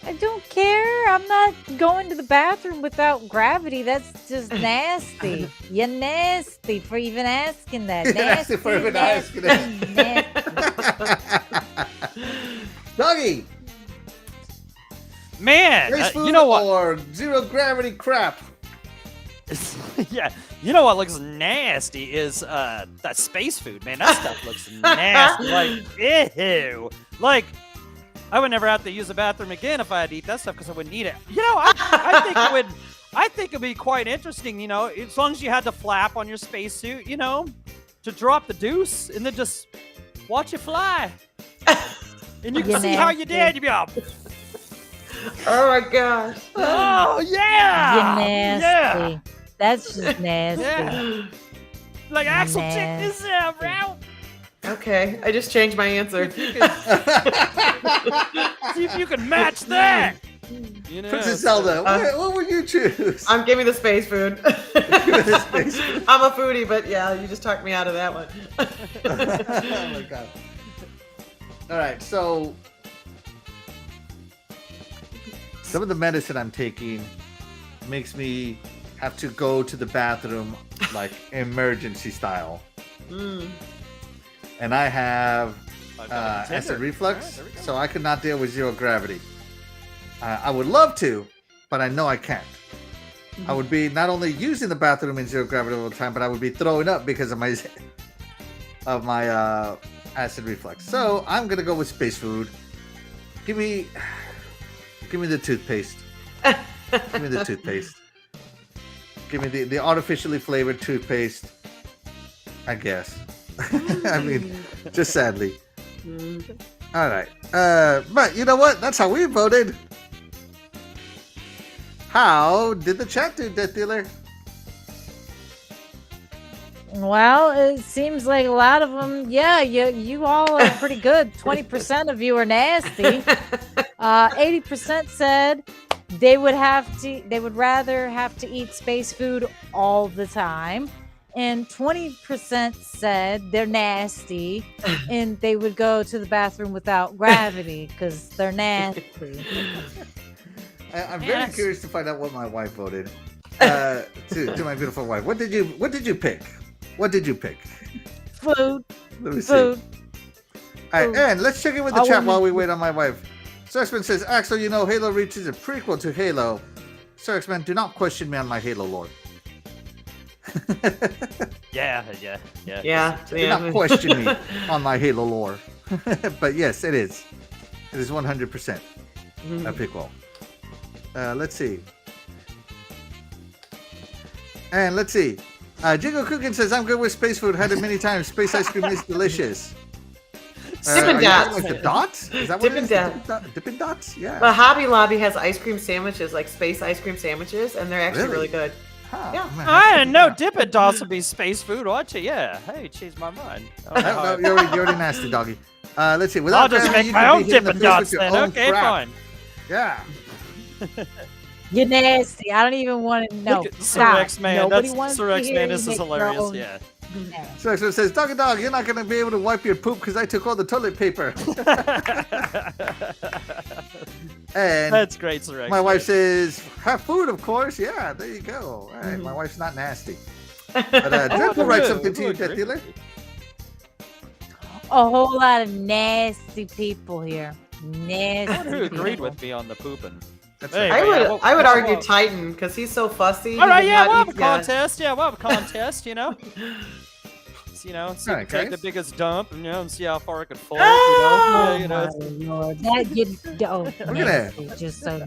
I don't care. I'm not going to the bathroom without gravity. That's just nasty. You're nasty for even asking that. Nasty for even asking that. Doggy, Man, space food you know what? or zero gravity crap? Yeah, you know what looks nasty is that space food, man. That stuff looks nasty. Like, ew. Like, I would never have to use the bathroom again if I had to eat that stuff because I wouldn't eat it. You know, I think it would. I think it'd be quite interesting. You know, as long as you had the flap on your spacesuit, you know, to drop the deuce and then just watch it fly, and you can see how you did. You'd be all, Oh my gosh. oh yeah, You're nasty. yeah, That's just nasty. yeah. Like Axel, check this out, bro. Okay, I just changed my answer. See if you can match that. You know, Princess Zelda, what would you choose? I'm giving the space food. The space food. I'm a foodie, but yeah, you just talked me out of that one. Oh my god. All right, so some of the medicine I'm taking makes me have to go to the bathroom like emergency style. Mm. And I have I've got a acid contender. reflux, All right, there we go. so I could not deal with zero gravity. I would love to, but I know I can't. I would be not only using the bathroom in zero gravity all the time, but I would be throwing up because of my acid reflux. So I'm gonna go with space food. Give me the toothpaste. Give me the toothpaste. Give me the artificially flavored toothpaste. I guess. I mean, just sadly. All right. But you know what? That's how we voted. How did the chat do, Death Dealer? Well, it seems like a lot of them. Yeah, you all are pretty good. 20% of you are nasty. 80% said they would rather have to eat space food all the time. And 20% said they're nasty and they would go to the bathroom without gravity because they're nasty. I'm very curious to find out what my wife voted. To my beautiful wife. What did you pick? What did you pick? Food. Let me see. Food. All right, and let's check in with the I chat want- while we wait on my wife. Sirxman says, Axel, you know Halo Reach is a prequel to Halo. Sirxman, do not question me on my Halo lore. Yeah. Do not question me on my Halo lore. But yes, it is. It is 100% a prequel. Let's see. And let's see. Jingo Cookin says, I'm good with space food. Had it many times. Space ice cream is delicious. Dippin' are you Dots. talking like the dots? Is that what Dippin' it is? Dots. Dippin' Dots? Yeah. But Hobby Lobby has ice cream sandwiches, like space ice cream sandwiches, and they're actually Really? really good. Huh, Yeah. man, I didn't know yeah. Dippin' Dots would be space food. Watch it, yeah. Hey, changed my mind. Oh, No, you're already nasty, doggy. Let's see. I'll Without just gravity, make you my could own be hitting the Dippin' fish with Dots your then. own Okay, crap. fine. Yeah. You're nasty. I don't even want to know. Look at Sir Stop. X Man. Nobody That's wants Sir to X hear Man. you This is make your hilarious. own Yeah. nasty. So it says, Doggy Dog, you're not going to be able to wipe your poop because I took all the toilet paper. And That's great, Sir X. my wife says, have food, of course. Yeah, there you go. All right, my wife's not nasty. But Dread will write something to you, Death Dealer. A whole lot of nasty people here. Nasty Who agreed people. with me on the pooping? That's Hey, right. I would argue Titan because he's so fussy. All right, he yeah, would we'll not have a eat that. contest. Yeah, we'll have a contest. You know, see Alright, take the guys. biggest dump, and see how far it could fall. Oh, You my know, Lord. That gonna- nasty. Just so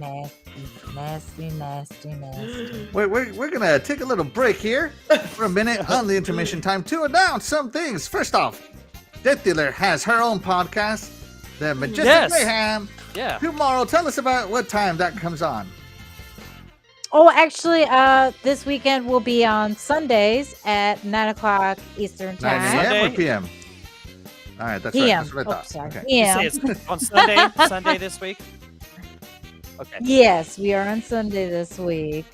nasty. Nasty. We're going to take a little break here for a minute on the intermission time to announce some things. First off, Death Dealer has her own podcast, The Majestic Yes. Mayhem. yeah. Tomorrow, tell us about what time that comes on. Oh, actually, this weekend will be on Sundays at 9 o'clock Eastern 9 Time. a.m. or Sunday? p.m.? All right, that's PM. right. That's what I Oh, thought. sorry. Okay. You PM. say it's on Sunday. Sunday this week. Okay. Yes, we are on Sunday this week.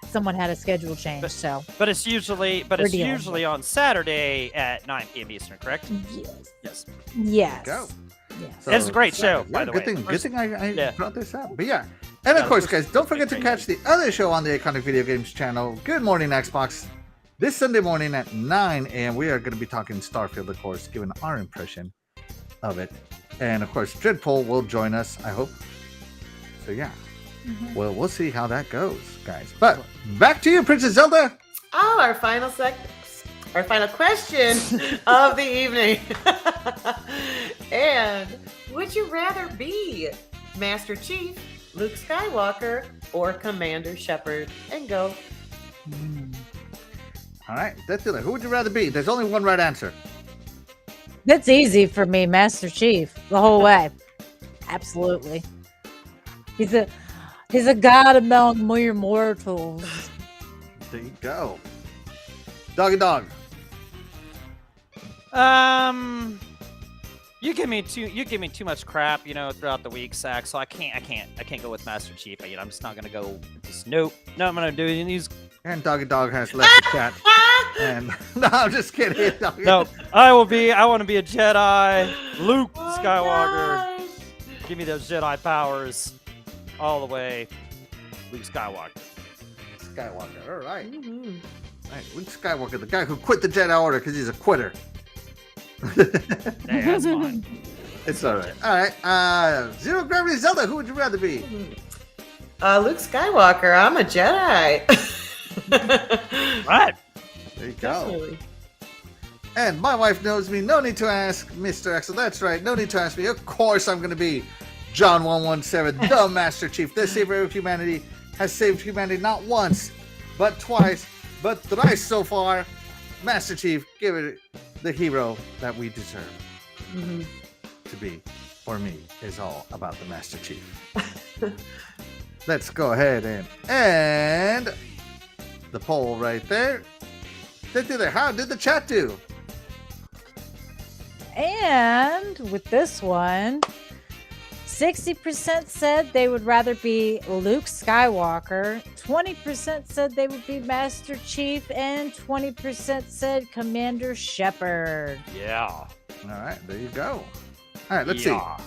Someone had a schedule change, so But it's usually We're dealing with it. on Saturday at 9 p.m. Eastern, correct? yes, Yes. yes, Go. yes. It's a great show, by the good way. thing, good thing I Yeah. brought this up. But yeah. And of the course, first guys, don't forget to great. catch the other show on the Iconic Video Games channel, Good Morning Xbox, this Sunday morning at 9 a.m. We are going to be talking Starfield, of course, giving our impression of it. And of course, Dreadpool will join us, I hope. So yeah. Well, we'll see how that goes, guys. But back to you, Princess Zelda. Oh, our final question of the evening. And would you rather be Master Chief, Luke Skywalker, or Commander Shepard? And go. All right, that's it. Who would you rather be? There's only one right answer. That's easy for me, Master Chief, the whole way. Absolutely. He's a god among mere mortals. There you go. Doggy dog. You give me too much crap, throughout the week, Zach. So I can't go with Master Chief. I'm just not gonna go. Nope. No, I'm gonna do these. And Doggy Dog has left the chat. And no, I'm just kidding. No, I want to be a Jedi, Luke Skywalker. Gosh. Give me those Jedi powers, all the way, Luke Skywalker. Skywalker. All right. Mhm. All right. Luke Skywalker, the guy who quit the Jedi Order because he's a quitter. Hey, that's fine. It's all right. All right. Zero Gravity Zelda. Who would you rather be? Luke Skywalker. I'm a Jedi. Right. There you go. Definitely. And my wife knows me. No need to ask, Mr. Axel. That's right. No need to ask me. Of course, I'm going to be John 117, the Master Chief, the savior of humanity, has saved humanity not once, but twice, but thrice so far. Master Chief, give it the hero that we deserve to be. For me, is all about the Master Chief. Let's go ahead and the poll right there. How did the chat do? And with this one, 60% said they would rather be Luke Skywalker, 20% said they would be Master Chief, and 20% said Commander Shepard. Yeah. All right, there you go. All right, let's see Yeah.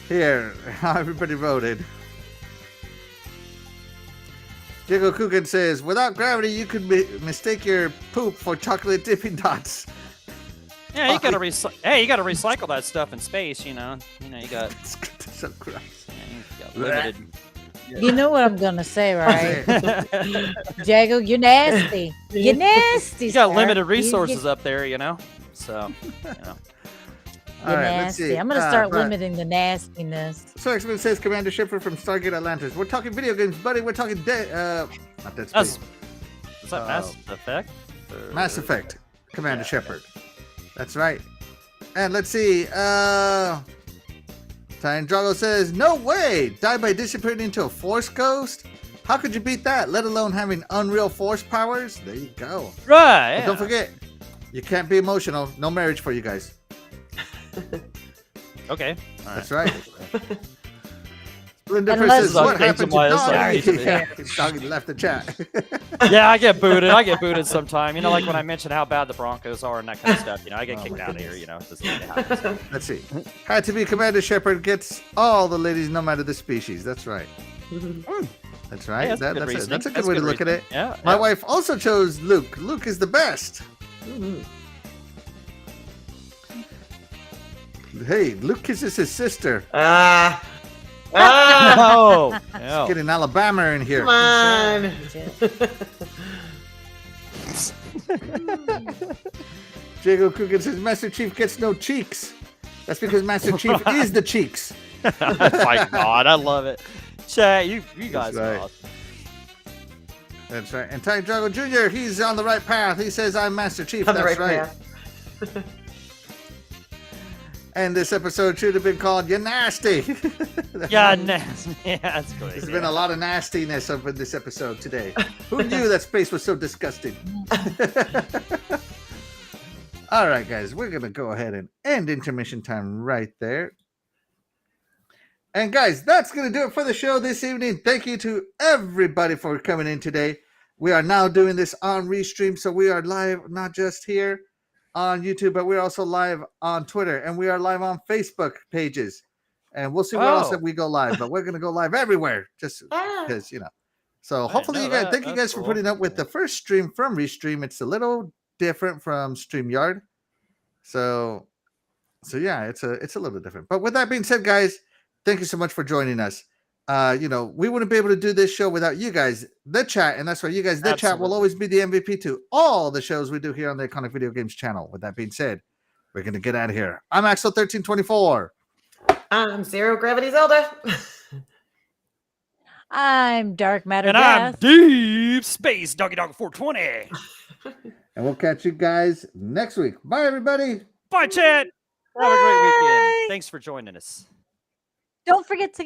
here how everybody voted. Diego Kugan says, without gravity, you could mistake your poop for chocolate dipping dots. Yeah, you gotta recycle that stuff in space. You got So gross. you got limited. You know what I'm gonna say, right? Jago, you're nasty. You're nasty. You got sir. limited You- resources up there, So, You're All right, let's nasty. see. I'm gonna start but- limiting the nastiness. So X-Men says Commander Shepard from Stargate Atlantis. We're talking video games, buddy. We're talking not Dead That's Space. is that Mass Effect? Or- Mass Effect. Commander Yeah, Shepard. That's right. And let's see. Time Drago says, no way! Die by disappearing into a force ghost? How could you beat that, let alone having unreal force powers? There you go. Right. But don't forget, you can't be emotional. No marriage for you guys. Okay. All That's right. Linda Unless- says, what Okay, happened to Tobias, Doggy? sorry. Yeah, Doggy left the chat. Yeah, I get booted sometime. Like when I mention how bad the Broncos are and that kind of stuff. I get Oh, kicked my out of here. goodness. This thing happens. Let's see. Had to be Commander Shepard gets all the ladies no matter the species. That's right. That's right. Yeah, that's good that's reasoning. a good That's way to good look at it. reasoning. Yeah. My yeah. wife also chose Luke. Luke is the best. Hey, Luke kisses his sister. Oh. Yeah. Getting Alabama in here. Come on. Jago Coogan says Master Chief gets no cheeks. That's because Master Chief is the cheeks. Oh my God, I love it. Chat, you guys right. are awesome. That's right. And Ty Drago Jr., he's on the right path. He says, I'm Master Chief. On the That's right right. path. And this episode should have been called You Nasty. Yeah, yeah, that's great. There's been a lot of nastiness up in this episode today. Who knew that space was so disgusting? All right, guys, we're going to go ahead and end intermission time right there. And guys, that's going to do it for the show this evening. Thank you to everybody for coming in today. We are now doing this on Restream, so we are live not just here on YouTube, but we're also live on Twitter, and we are live on Facebook pages. And we'll see where else we go live, but we're going to go live everywhere just because, you know. So hopefully you guys, thank you guys for putting up with the first stream from Restream. It's a little different from StreamYard. So yeah, it's a little different. But with that being said, guys, thank you so much for joining us. You know, we wouldn't be able to do this show without you guys, the chat, and that's why you guys, the chat, will always be the MVP to all the shows we do here on the Iconic Video Games channel. With that being said, we're gonna get out of here. I'm Axel1324. I'm Zero Gravity Zelda. I'm Dark Matter And I'm Death. Deep Space Doggy Dog 420. And we'll catch you guys next week. Bye, everybody. Bye, chat. Have a great weekend. Thanks for joining us. Don't forget to give